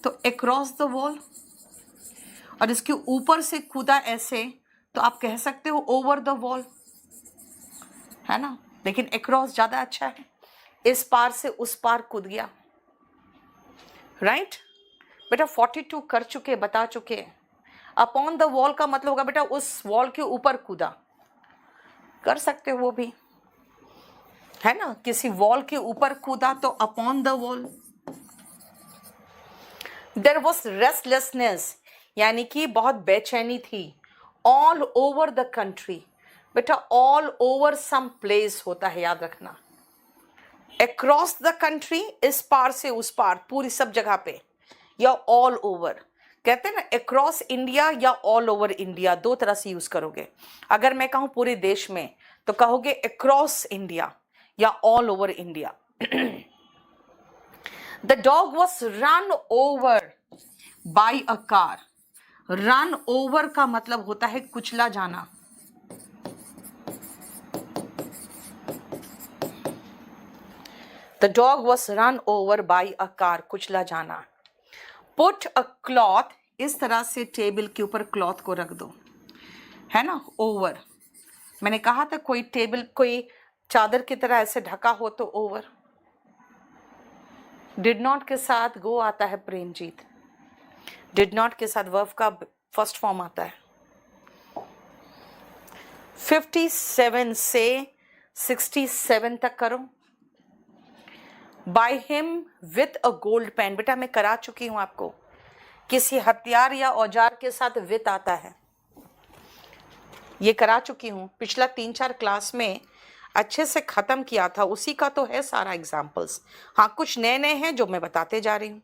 तो अक्रॉस द वॉल, और इसके ऊपर से कूदा ऐसे तो आप कह सकते हो ओवर द वॉल, है ना, लेकिन अक्रॉस ज्यादा अच्छा है। इस पार से उस पार कूद गया, राइट बेटा। 42 कर चुके, बता चुके। अपॉन द वॉल का मतलब होगा बेटा उस वॉल के ऊपर कूदा, कर सकते हो वो भी, है ना, किसी वॉल के ऊपर कूदा तो upon the wall. There was restlessness, यानी कि बहुत बेचैनी थी। ऑल ओवर द कंट्री, बेटा ऑल ओवर सम प्लेस होता है, याद रखना। अक्रॉस द कंट्री, इस पार से उस पार, पूरी सब जगह पे, या ऑल ओवर। कहते हैं ना अक्रॉस इंडिया या ऑल ओवर इंडिया, दो तरह से यूज करोगे। अगर मैं कहूँ पूरे देश में तो कहोगे अक्रॉस इंडिया या all over India. The dog was run over by a car. Run over का मतलब होता है कुचला जाना। The dog was run over by a car, कुचला जाना। पुट अ क्लॉथ, इस तरह से टेबल के ऊपर क्लॉथ को रख दो, है ना, ओवर। मैंने कहा था कोई टेबल कोई चादर की तरह ऐसे ढका हो तो ओवर। डिड नॉट के साथ गो आता है प्रेमजीत, डिड नॉट के साथ वर्ब का फर्स्ट फॉर्म आता है। 57 से 67 तक करो। By him with a gold pen, बेटा मैं करा चुकी हूं आपको। किसी हथियार या औजार के साथ विथ आता है, ये करा चुकी हूं। पिछला 3-4 क्लास में अच्छे से खत्म किया था, उसी का तो है सारा एग्जाम्पल्स। हाँ, कुछ नए नए हैं जो मैं बताते जा रही हूं।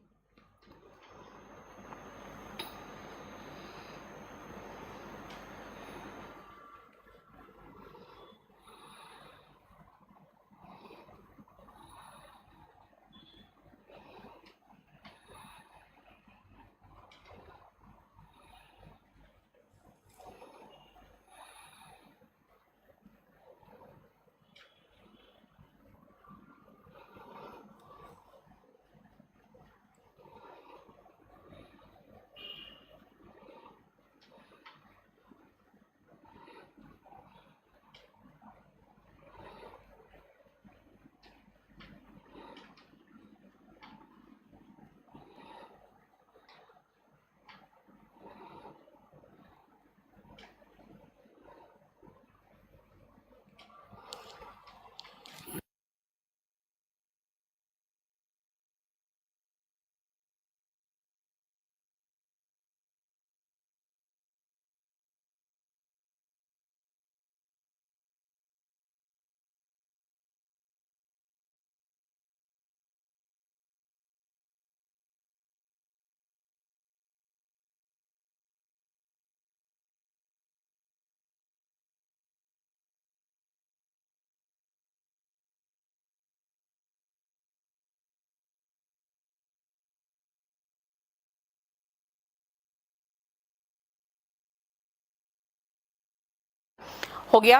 हो गया?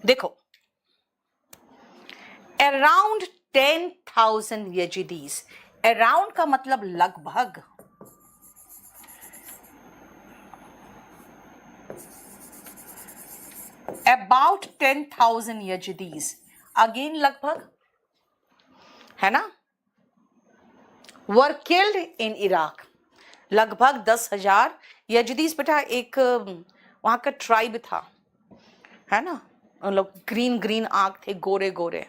देखो, अराउंड 10,000 यजीदीज। अराउंड का मतलब लगभग। अबाउट 10,000 यजीदीज, अगेन लगभग, है ना। वर किल्ड इन इराक, लगभग 10,000 यजीदीज। बेटा एक वहां का ट्राइब था, है ना, उन लोग ग्रीन ग्रीन आंख थे, गोरे गोरे,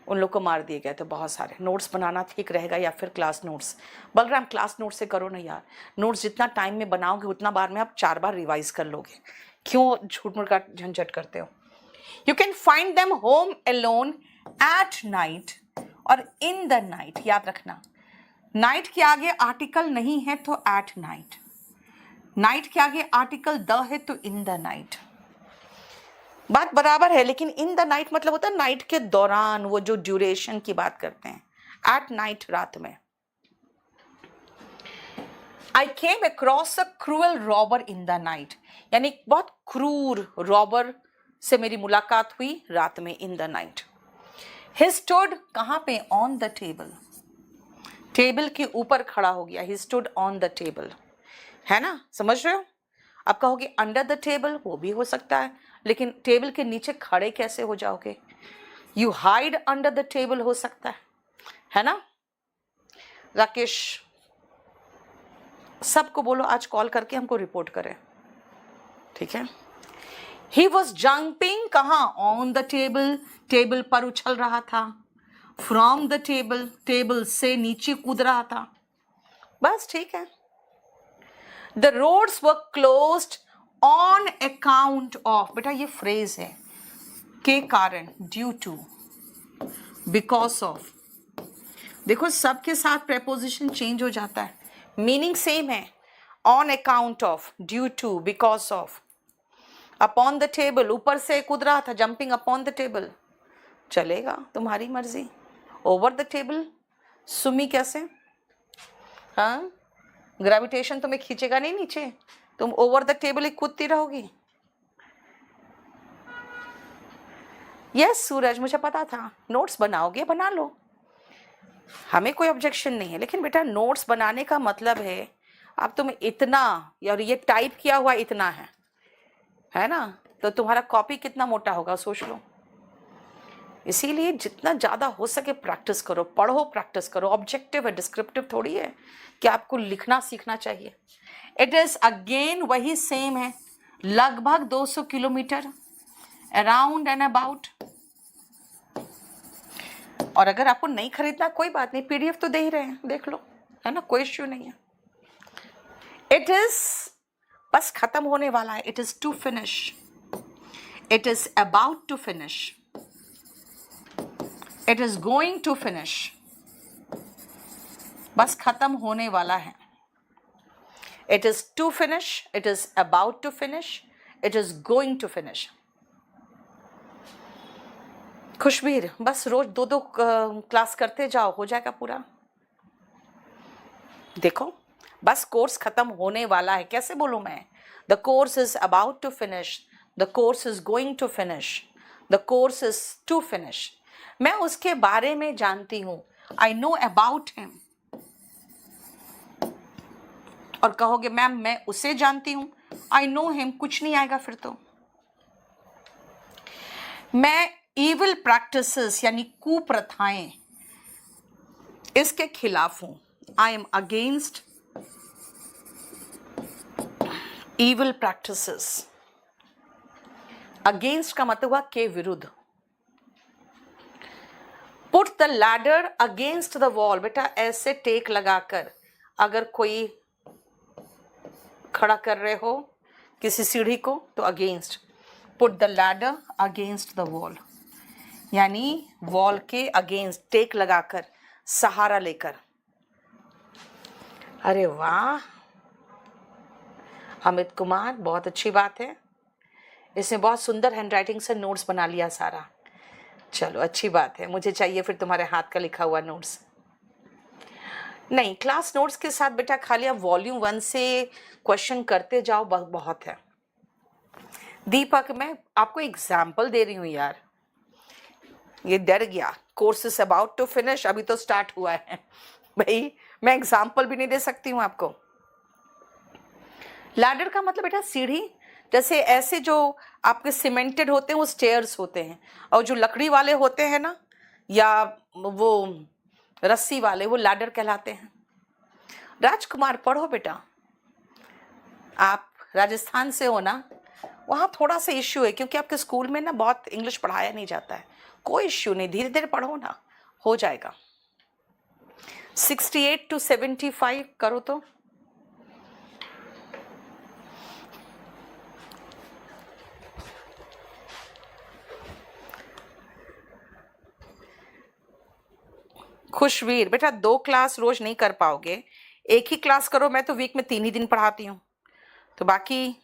उन लोग को मार दिए गए थे बहुत सारे। नोट्स बनाना ठीक रहेगा या फिर class notes? Balram class notes से करो ना यार, नोट्स जितना टाइम में बनाओगे उतना बार में आप 4 बार रिवाइज कर लोगे, क्यों झूठ मूठ का झंझट करते हो। You can find them home alone at night और इन द नाइट, याद रखना नाइट के आगे आर्टिकल नहीं है तो एट नाइट, नाइट के आगे आर्टिकल द है तो इन द नाइट, बात बराबर है। लेकिन इन द नाइट मतलब होता है नाइट के दौरान, वो जो ड्यूरेशन की बात करते हैं, एट नाइट, रात में। I came across a cruel robber in the night, यानी बहुत क्रूर रॉबर से मेरी मुलाकात हुई रात में, इन द नाइट। ही स्टूड कहां पे? ऑन द टेबल, टेबल के ऊपर खड़ा हो गया, he stood on the table, है ना, समझ रहे हो। आप कहोगे अंडर द टेबल, वो भी हो सकता है, लेकिन टेबल के नीचे खड़े कैसे हो जाओगे? You hide under the table हो सकता है ना। राकेश, सबको बोलो आज कॉल करके हमको रिपोर्ट करें, ठीक है। ही वॉज जंपिंग कहाँ? ऑन द टेबल, टेबल पर उछल रहा था। फ्रॉम द टेबल, टेबल से नीचे कूद रहा था, बस ठीक है। The roads were closed on account of, बेटा ये फ्रेज है, के कारण, ड्यू टू, बिकॉज ऑफ। देखो सबके साथ प्रेपोजिशन चेंज हो जाता है, मीनिंग सेम है। On account of, due to, because of. Upon the table, ऊपर से कूद रहा था, जंपिंग अपॉन द टेबल, चलेगा, तुम्हारी मर्जी। ओवर द टेबल, सुमी कैसे? हाँ, ग्रेविटेशन तुम्हें खींचेगा नहीं नीचे, तुम ओवर द टेबल ही कूदती रहोगी। यस सूरज, मुझे पता था, नोट्स बनाओगे, बना लो, हमें कोई ऑब्जेक्शन नहीं है, लेकिन बेटा नोट्स बनाने का मतलब है अब तुम इतना, और ये टाइप किया हुआ इतना है ना, तो तुम्हारा कॉपी कितना मोटा होगा सोच लो। इसीलिए जितना ज़्यादा हो सके प्रैक्टिस करो, पढ़ो, प्रैक्टिस करो। ऑब्जेक्टिव है, डिस्क्रिप्टिव थोड़ी है कि आपको लिखना सीखना चाहिए। इट इज़ अगेन वही सेम है, लगभग 200 किलोमीटर, अराउंड एंड अबाउट। और अगर आपको नहीं खरीदना कोई बात नहीं, पीडीएफ तो दे ही रहे हैं, देख लो, है ना, कोई इश्यू नहीं है। इट इज बस खत्म होने वाला है, it is to finish, it is about to finish, it is going to finish, बस खत्म होने वाला है। It is to finish, it is about to finish, it is going to finish. Khushbir, बस रोज 2-2 क्लास करते जाओ, हो जाएगा पूरा। देखो, बस कोर्स खत्म होने वाला है। कैसे बोलूं मैं? The course is about to finish, the course is going to finish, the course is to finish. मैं उसके बारे में जानती हूं, आई नो अबाउट हिम। और कहोगे मैम मैं उसे जानती हूं, आई नो हिम, कुछ नहीं आएगा फिर तो। मैं इविल प्रैक्टिसेस यानी कुप्रथाएं, इसके खिलाफ हूं। I am against evil practices. Against का मतलब हुआ के विरुद्ध। Put the ladder against the wall, बेटा ऐसे टेक लगाकर अगर कोई खड़ा कर रहे हो किसी सीढ़ी को तो against. Put the ladder against the wall यानी वॉल के अगेंस्ट, टेक लगाकर, सहारा लेकर। अरे वाह अमित कुमार, बहुत अच्छी बात है, इसने बहुत सुंदर हैंडराइटिंग से नोट्स बना लिया सारा। चलो अच्छी बात है, मुझे चाहिए फिर तुम्हारे हाथ का लिखा हुआ नोट्स। नहीं, क्लास नोट्स के साथ बेटा खाली आप वॉल्यूम 1 से क्वेश्चन करते जाओ, बहुत है। दीपक, मैं आपको एग्जाम्पल दे रही हूँ यार, ये डर गया। Course is about to finish, अभी तो स्टार्ट हुआ है भाई, मैं एग्जाम्पल भी नहीं दे सकती हूँ आपको। लैडर का मतलब बेटा सीढ़ी, जैसे ऐसे जो आपके सीमेंटेड होते हैं वो स्टेयर्स होते हैं, और जो लकड़ी वाले होते हैं ना, या वो रस्सी वाले, वो लैडर कहलाते हैं। राजकुमार पढ़ो बेटा, आप राजस्थान से हो ना, वहाँ थोड़ा सा इश्यू है क्योंकि आपके स्कूल में ना बहुत इंग्लिश पढ़ाया नहीं जाता है। कोई इश्यू नहीं, धीरे धीरे पढ़ो ना, हो जाएगा। 68 to 75 करो तो। खुशवीर, बेटा 2 क्लास रोज नहीं कर पाओगे, एक ही क्लास करो। मैं तो वीक में 3 ही दिन पढ़ाती हूँ, तो बाकी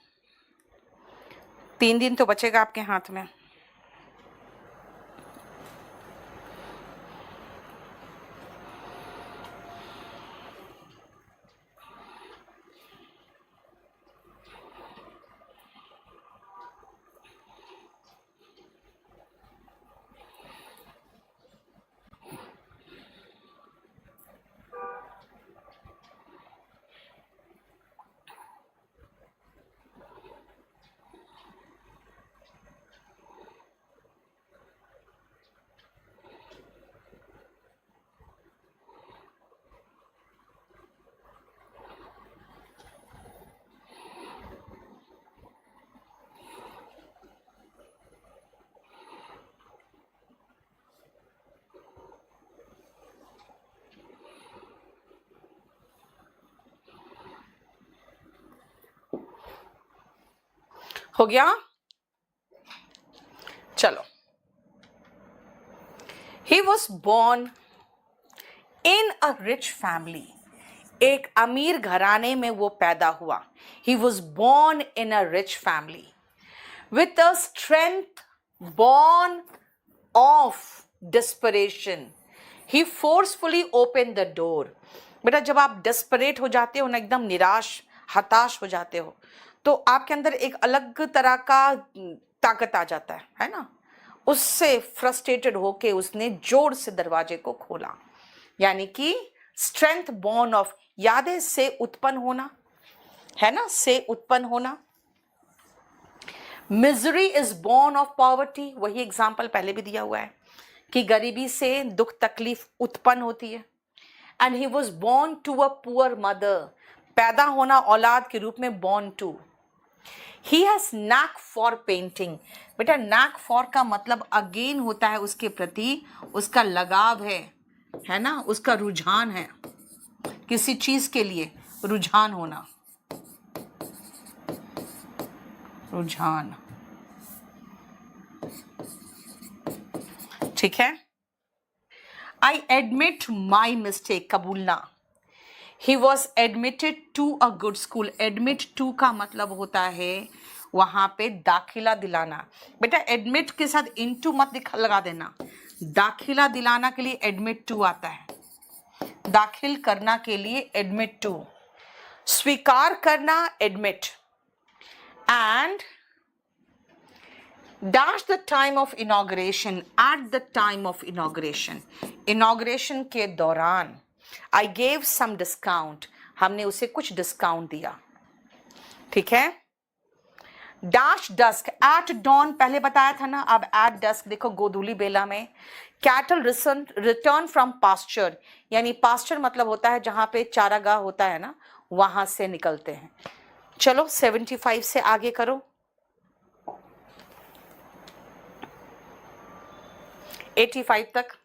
3 दिन तो बचेगा आपके हाथ में। हो गया? चलो। He was born in a rich family. एक अमीर घराने में वो पैदा हुआ। He was born in a rich family. with a strength born of desperation he forcefully opened the door. बेटा जब आप desperate हो जाते हो ना, एकदम निराश हताश हो जाते हो, तो आपके अंदर एक अलग तरह का ताकत आ जाता है ना। उससे फ्रस्ट्रेटेड होके उसने जोर से दरवाजे को खोला, यानी कि स्ट्रेंथ बॉर्न ऑफ, याद है से उत्पन्न होना, है ना, से उत्पन्न होना। Misery is born of poverty, वही एग्जाम्पल पहले भी दिया हुआ है कि गरीबी से दुख तकलीफ उत्पन्न होती है। And he was born to a poor mother, पैदा होना औलाद के रूप में born to. He has knack for painting, बेटा नैक फॉर का मतलब अगेन होता है उसके प्रति उसका लगाव है ना, उसका रुझान है, किसी चीज के लिए रुझान होना, रुझान, ठीक है। आई एडमिट माई मिस्टेक, कबूलना। He was admitted to a good school, admit to का मतलब होता है वहां पे दाखिला दिलाना। बेटा एडमिट के साथ इनटू मत लगा देना, दाखिला दिलाना के लिए एडमिट टू आता है, दाखिल करना के लिए एडमिट टू, स्वीकार करना admit. And dash the time of inauguration, at the time of inauguration, inauguration के दौरान I gave some discount, हमने उसे कुछ डिस्काउंट दिया, ठीक है। dash dusk, at dawn पहले बताया था ना, अब at dusk देखो गोधूली बेला में। cattle return from pasture, यानी pasture मतलब होता है जहां पे चारागाह होता है ना, वहां से निकलते हैं। चलो 75 से आगे करो, 85 तक।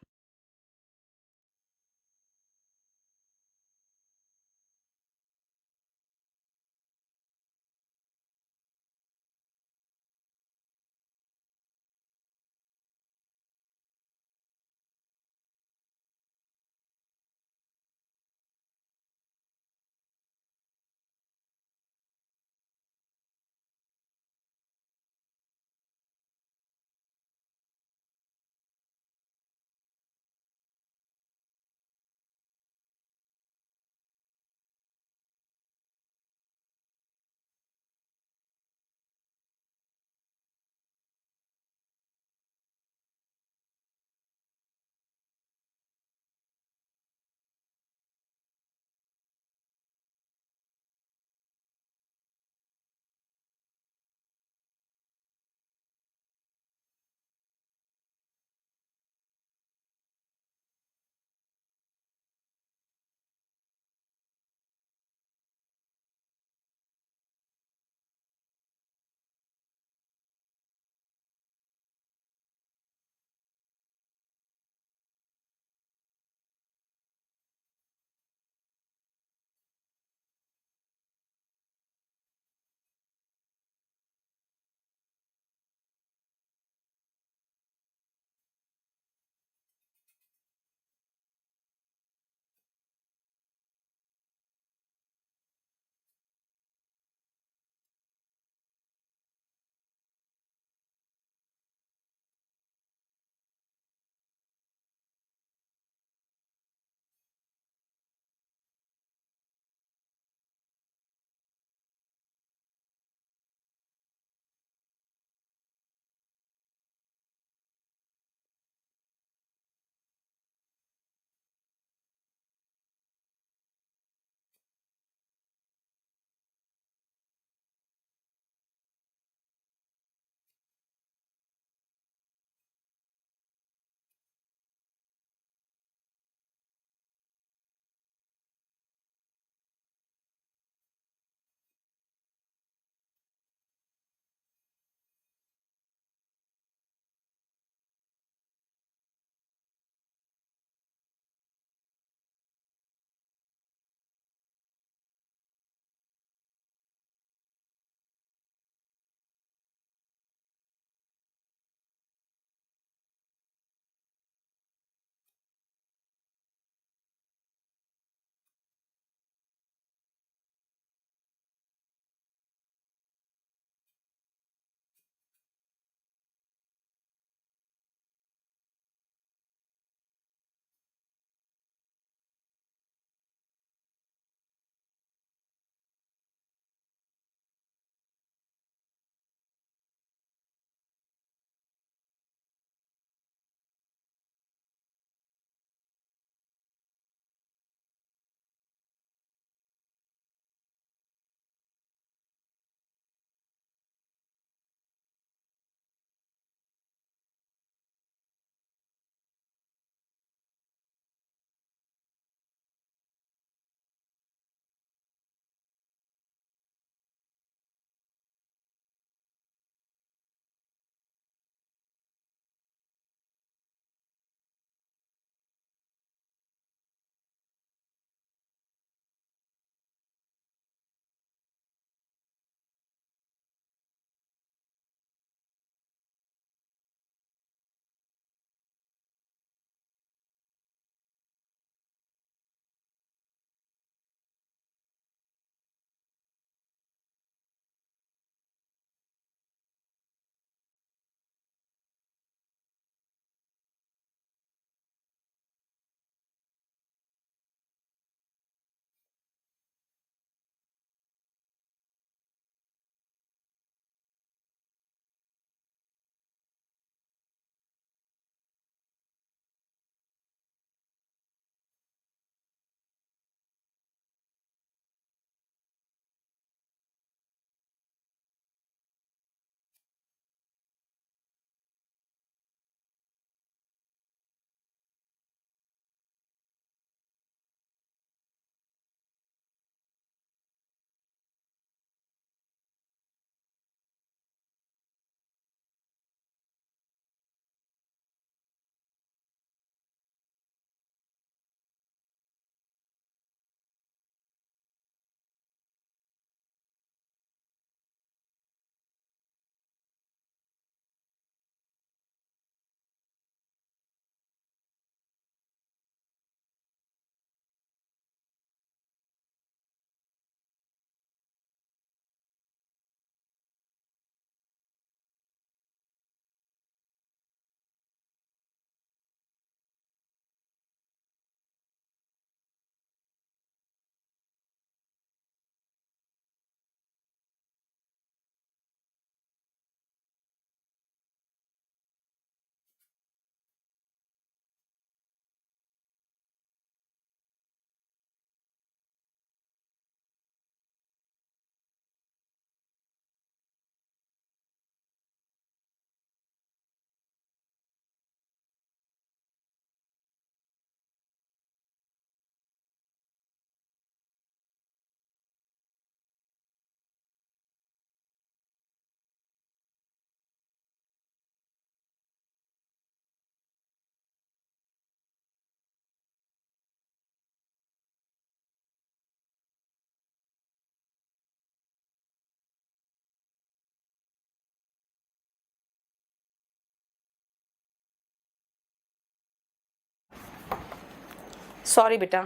सॉरी बेटा,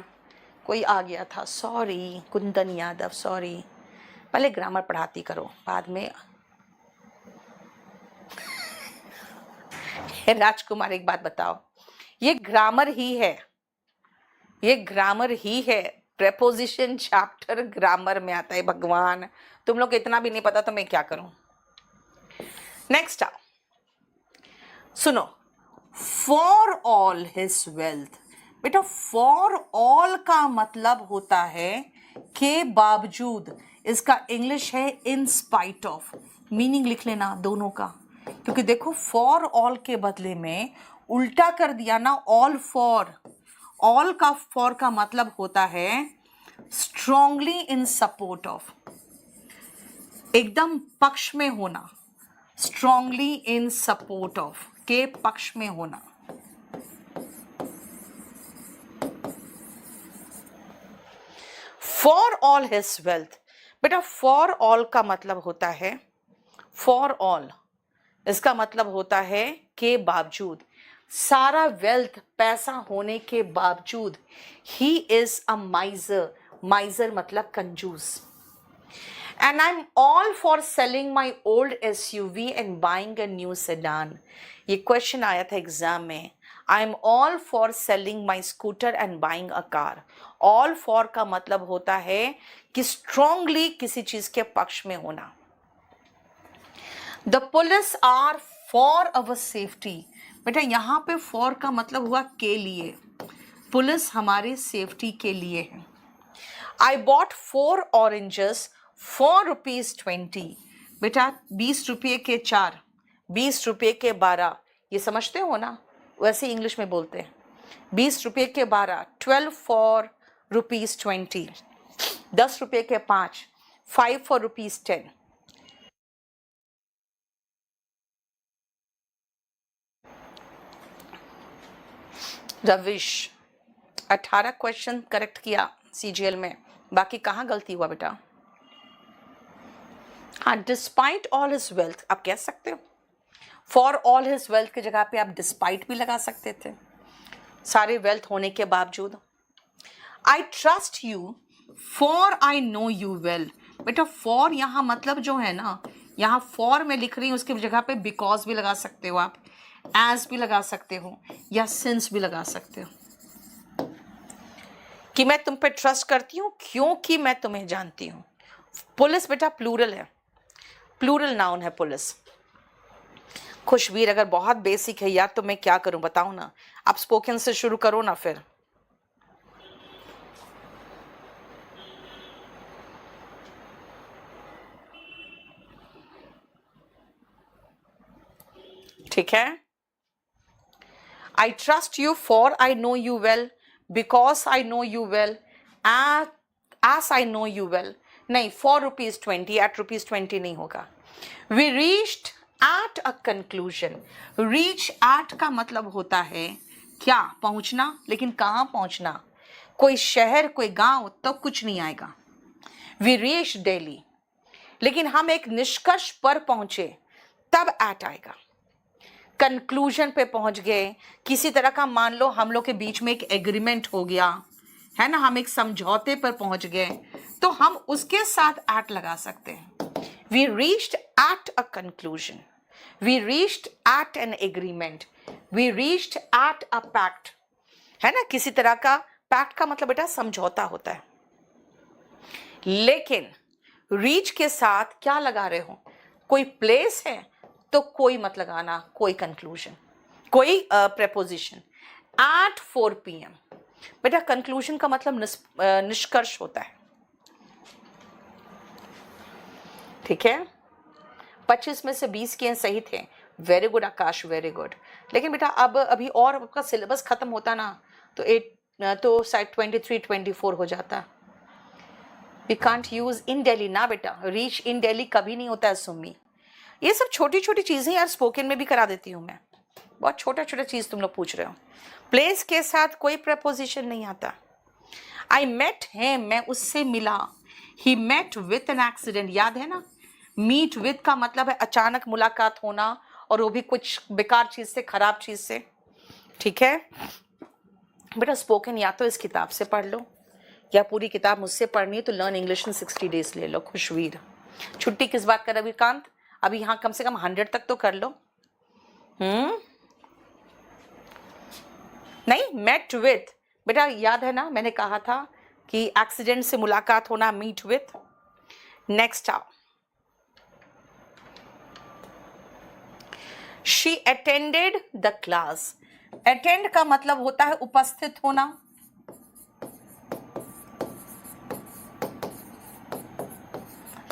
कोई आ गया था, सॉरी। कुंदन यादव, सॉरी। पहले ग्रामर पढ़ाती करो, बाद में। राजकुमार एक बात बताओ, ये ग्रामर ही है, ये ग्रामर ही है। प्रेपोजिशन चैप्टर ग्रामर में आता है। भगवान, तुम लोग इतना भी नहीं पता तो मैं क्या करूं। नेक्स्ट आओ, सुनो। For all his wealth. बेटा फॉर ऑल का मतलब होता है के बावजूद। इसका इंग्लिश है इन स्पाइट ऑफ। मीनिंग लिख लेना दोनों का, क्योंकि देखो फॉर ऑल के बदले में उल्टा कर दिया ना, ऑल फॉर। ऑल का फॉर का मतलब होता है स्ट्रांगली इन सपोर्ट ऑफ, एकदम पक्ष में होना। स्ट्रांगली इन सपोर्ट ऑफ, के पक्ष में होना। For all his wealth. बेटा फॉर ऑल का मतलब होता है, फॉर ऑल इसका मतलब होता है के बावजूद, सारा वेल्थ पैसा होने के बावजूद। He is a माइजर। माइजर मतलब कंजूस। And I'm all for selling my old SUV and buying a new sedan. ये क्वेश्चन आया था एग्जाम में। I'm all for selling my scooter and buying a car. All for का मतलब होता है कि strongly किसी चीज के पक्ष में होना। The police are for our safety. बेटा यहाँ पे for का मतलब हुआ के लिए। पुलिस हमारे सेफ्टी के लिए है। I bought 4 oranges for ₹20. बेटा 20 रुपये के 4, 20 रुपये के 12, ये समझते हो ना, वैसे इंग्लिश में बोलते हैं। 20 रुपये के 12, 12 for ₹20, 10 रुपये के 5, 5 for ₹10। रविश 18 क्वेश्चन करेक्ट किया CGL में, बाकी कहाँ गलती हुआ बेटा? हाँ, डिस्पाइट ऑल हिज वेल्थ आप कह सकते हो। फॉर ऑल हिज वेल्थ की जगह पे आप डिस्पाइट भी लगा सकते थे, सारे वेल्थ होने के बावजूद। आई trust you for I know you well. बेटा फॉर यहाँ मतलब जो है ना, यहाँ फॉर में लिख रही हूँ, उसकी जगह पे बिकॉज भी लगा सकते हो आप, एज भी लगा सकते हो, या सिंस भी लगा सकते हो। कि मैं तुम पे ट्रस्ट करती हूँ क्योंकि मैं तुम्हें जानती हूँ। पुलिस बेटा प्लूरल है, प्लूरल नाउन है पुलिस। खुशबीर अगर बहुत बेसिक है यार तो मैं क्या करूं बताओ ना, आप स्पोकन से शुरू करो ना फिर। ठीक है, I trust you for I know you well, because I know you well, as I know you well. नहीं, for ₹20, at ₹20 नहीं होगा। We reached at a conclusion. Reach at का मतलब होता है क्या? पहुंचना। लेकिन कहाँ पहुंचना? कोई शहर, कोई गांव तो कुछ नहीं आएगा। We reached Delhi. लेकिन हम एक निष्कर्ष पर पहुंचे तब at आएगा। कंक्लूजन पे पहुंच गए, किसी तरह का मान लो हम लोग के बीच में एक एग्रीमेंट हो गया है ना, हम एक समझौते पर पहुंच गए, तो हम उसके साथ एट लगा सकते हैं। We reached at a conclusion, we reached at an agreement, we reached at a pact, है ना। किसी तरह का पैक्ट का मतलब बेटा समझौता होता है। लेकिन रीच के साथ क्या लगा रहे हो? कोई प्लेस है तो कोई मत लगाना, कोई कंक्लूजन, कोई प्रेपोजिशन। एट 4 PM बेटा कंक्लूजन का मतलब निष्कर्ष होता है। ठीक है, 25 में से 20 के सही थे। वेरी गुड आकाश, वेरी गुड। लेकिन बेटा अब अभी और आपका सिलेबस खत्म होता ना तो शायद 23, 24 हो जाता। We can't use in Delhi ना बेटा, रीच इन दिल्ली कभी नहीं होता है सुम्मी। ये सब छोटी छोटी चीजें यार स्पोकन में भी करा देती हूँ मैं, बहुत छोटा छोटा चीज तुम लोग पूछ रहे हो। प्लेस के साथ कोई प्रपोजिशन नहीं आता। आई मेट हिम, मैं उससे मिला। He met with an accident, याद है ना। मीट विथ का मतलब है अचानक मुलाकात होना, और वो भी कुछ बेकार चीज से, खराब चीज से। ठीक है, बेटा स्पोकन या तो इस किताब से पढ़ लो, या पूरी किताब मुझसे पढ़नी है तो लर्न इंग्लिश इन 60 डेज ले लो। खुशवीर, छुट्टी किस बात कर रविकांत, अभी यहाँ कम से कम 100 तक तो कर लो। नहीं, मेट विथ, बेटा याद है ना मैंने कहा था कि एक्सीडेंट से मुलाकात होना, मीट विथ। नेक्स्ट आओ, she attended the class. Attend का मतलब होता है उपस्थित होना।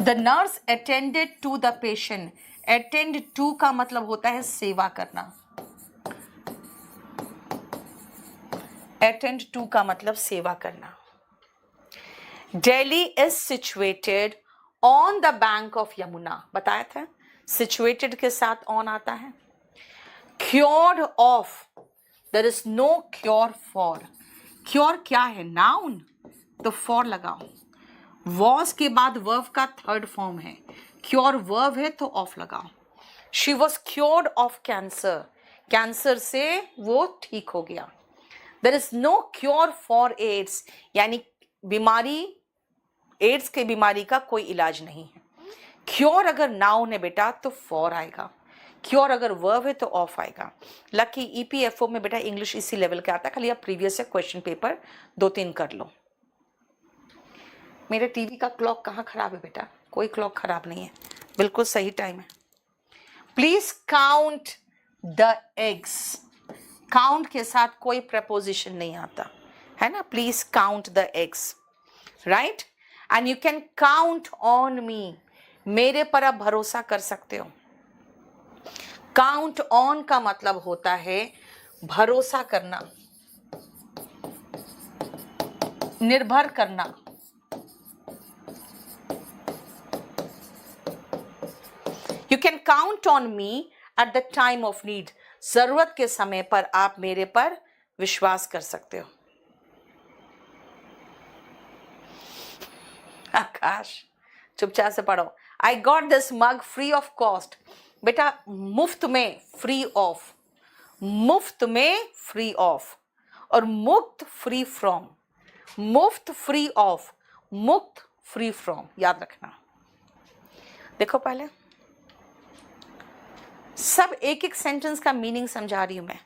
The nurse attended to the patient. Attend to का मतलब होता है सेवा करना। अटेंड टू का मतलब सेवा करना। Delhi is situated on the bank of Yamuna, बताया था सिचुएटेड के साथ ऑन आता है। Cured of, there is no cure for. Cure क्या है, नाउन, तो फॉर लगाओ। वॉज के बाद वर्ब का थर्ड फॉर्म है, क्योर वर्ब है तो ऑफ लगाओ। She was cured of cancer, cancer से वो ठीक हो गया। There is no cure for AIDS, यानी बीमारी, एड्स की बीमारी का कोई इलाज नहीं है। क्योर अगर नाउन है बेटा तो फॉर आएगा, क्योर अगर वर्ब है तो ऑफ आएगा। लकी ईपीएफओ में बेटा इंग्लिश इसी लेवल का आता है, खाली आप प्रीवियस से क्वेश्चन पेपर 2-3 कर लो। मेरे टीवी का क्लॉक कहाँ खराब है बेटा, कोई क्लॉक खराब नहीं है, बिल्कुल सही टाइम है। Please count the eggs. Count के साथ कोई प्रपोजिशन नहीं आता है ना, please count the eggs, right. And you can count on me, मेरे पर आप भरोसा कर सकते हो। काउंट ऑन का मतलब होता है भरोसा करना, निर्भर करना। You can count on me at the time of need, जरूरत के समय पर आप मेरे पर विश्वास कर सकते हो। आकाश चुपचाप से पढ़ो। I got this mug free of cost, बेटा मुफ्त में, फ्री ऑफ, मुफ्त में फ्री ऑफ, और मुक्त फ्री फ्रॉम, मुफ्त फ्री ऑफ, मुक्त फ्री फ्रॉम, याद रखना। देखो पहले सब एक एक सेंटेंस का मीनिंग समझा रही हूं मैं।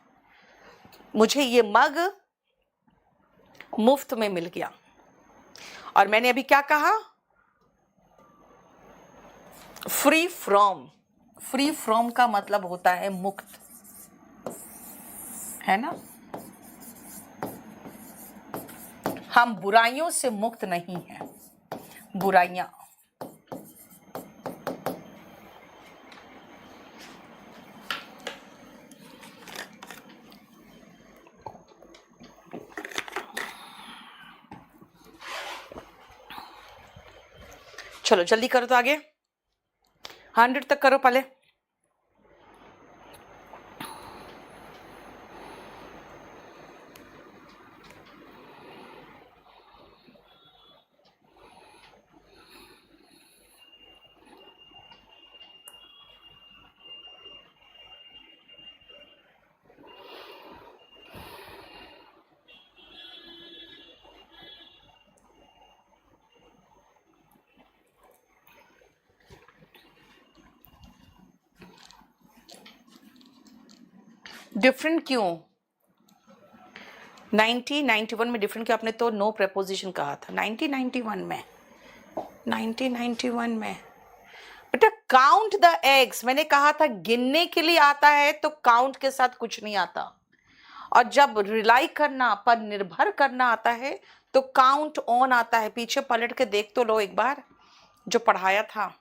मुझे ये मग मुफ्त में मिल गया, और मैंने अभी क्या कहा, फ्री फ्रॉम। फ्री फ्रॉम का मतलब होता है मुक्त, है ना। हम बुराइयों से मुक्त नहीं हैं, बुराइयां। चलो जल्दी करो तो आगे, 100 तक करो पहले। डिफरेंट क्यों, 1991 में डिफरेंट क्यों, आपने तो नो प्रपोजिशन कहा था 1991 में, 1991 में बेटा। काउंट द एग्स, मैंने कहा था गिनने के लिए आता है तो काउंट के साथ कुछ नहीं आता, और जब रिलाई करना पर निर्भर करना आता है तो काउंट ऑन आता है। पीछे पलट के देख तो लो एक बार जो पढ़ाया था।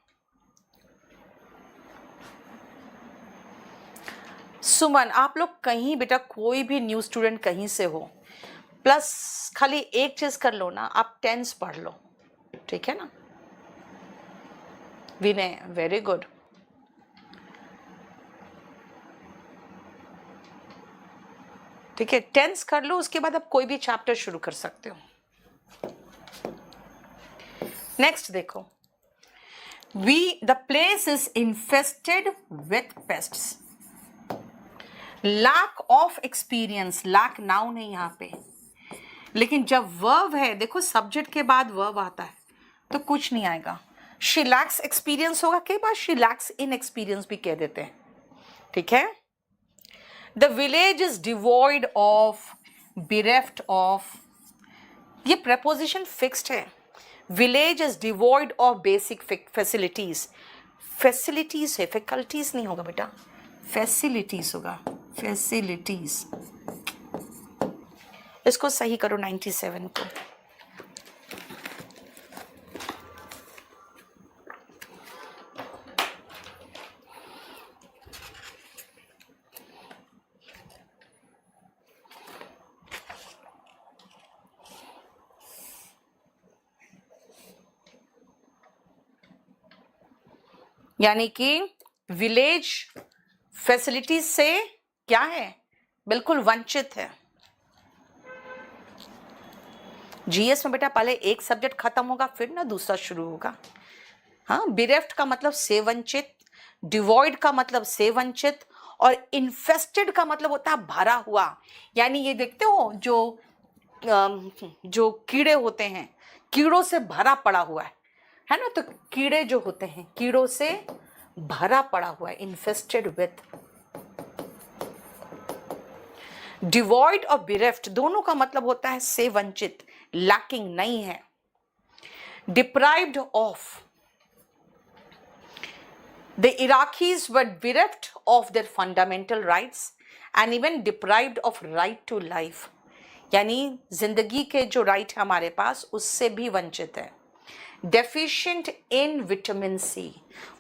सुमन, आप लोग कहीं बेटा, कोई भी न्यू स्टूडेंट कहीं से हो, प्लस खाली एक चीज कर लो ना, आप टेंस पढ़ लो, ठीक है ना। विनय, वेरी गुड। ठीक है, टेंस कर लो, उसके बाद आप कोई भी चैप्टर शुरू कर सकते हो। नेक्स्ट देखो, the place is infested with pests. Lack of experience, lack noun है यहां पे, लेकिन जब वर्ब है, देखो सब्जेक्ट के बाद वर्ब आता है तो कुछ नहीं आएगा. शी लैक्स एक्सपीरियंस होगा, कई बार शी लैक्स इन एक्सपीरियंस भी कह देते हैं. ठीक है. The village is devoid of, bereft of, ये प्रपोजिशन फिक्स्ड है. Village is devoid of basic facilities. Facilities है, फैकल्टीज नहीं होगा बेटा, फैसिलिटीज होगा, फैसिलिटीज. इसको सही करो 97 को. यानी कि विलेज फैसिलिटीज से क्या है, बिल्कुल वंचित है. जीएस में बेटा पहले एक सब्जेक्ट खत्म होगा फिर ना दूसरा शुरू होगा. हाँ, bereft का मतलब से वंचित, डिवॉइड का मतलब से वंचित, और इन्फेस्टेड का मतलब होता है भरा हुआ. यानी ये देखते हो जो कीड़े होते हैं, कीड़ों से भरा पड़ा हुआ है ना. तो कीड़े जो होते हैं कीड़ों से भरा पड़ा हुआ है, इन्फेस्टेड विथ. डिवॉइड और bereft दोनों का मतलब होता है से वंचित, लैकिंग नहीं है. Deprived of, the Iraqis were bereft of their fundamental rights and even deprived of right to life. यानी जिंदगी के जो राइट है हमारे पास उससे भी वंचित है. Deficient in vitamin C,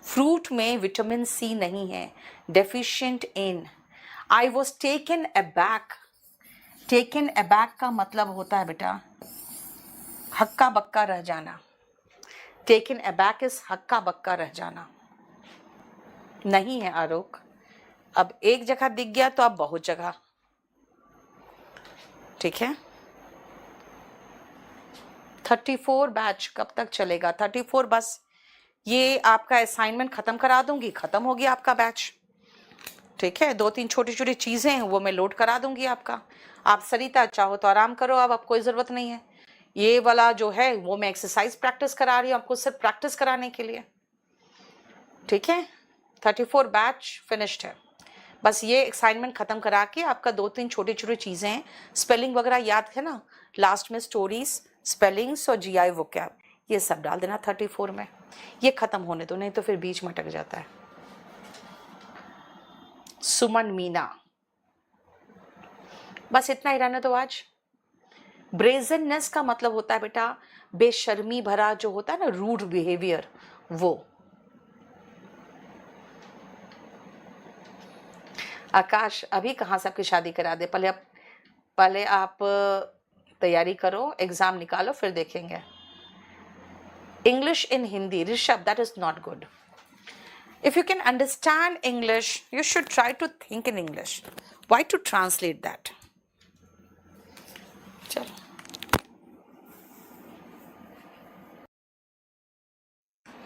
fruit में विटामिन सी नहीं है. Deficient in. I was taken aback. Taken aback का मतलब होता है बेटा हक्का बक्का रह जाना. टेकन अबैक इज हक्का बक्का रह जाना. नहीं है आरोक, अब एक जगह दिख गया तो अब बहुत जगह. ठीक है. 34 बैच कब तक चलेगा? 34 बस ये आपका असाइनमेंट खत्म करा दूंगी, खत्म हो गया आपका बैच. ठीक है. 2-3 छोटी छोटी चीजें हैं वो मैं लोड करा दूंगी आपका. आप सरिता चाहो तो आराम करो, अब कोई जरूरत नहीं है. ये वाला जो है वो मैं एक्सरसाइज प्रैक्टिस करा रही हूँ आपको, सिर्फ प्रैक्टिस कराने के लिए. ठीक है. 34 बैच फिनिश्ड है. बस ये असाइनमेंट खत्म करा के आपका 2-3 छोटी छोटी चीजें हैं, स्पेलिंग वगैरह याद है ना, लास्ट में स्टोरीज, स्पेलिंग्स और जीआई वोकैब, ये सब डाल देना 34 में. ये खत्म होने दो, नहीं तो फिर बीच में अटक जाता है. सुमन मीना, बस इतना ही रहने दो आज. ब्रेजननेस का मतलब होता है बेटा बेशर्मी भरा जो होता है ना, रूड बिहेवियर, वो. आकाश अभी कहाँ सबकी शादी करा दे, पहले आप तैयारी करो, एग्जाम निकालो, फिर देखेंगे. English in Hindi, Rishabh, that is not good. If you can understand English, you should try to think in English. Why to translate that? चलो.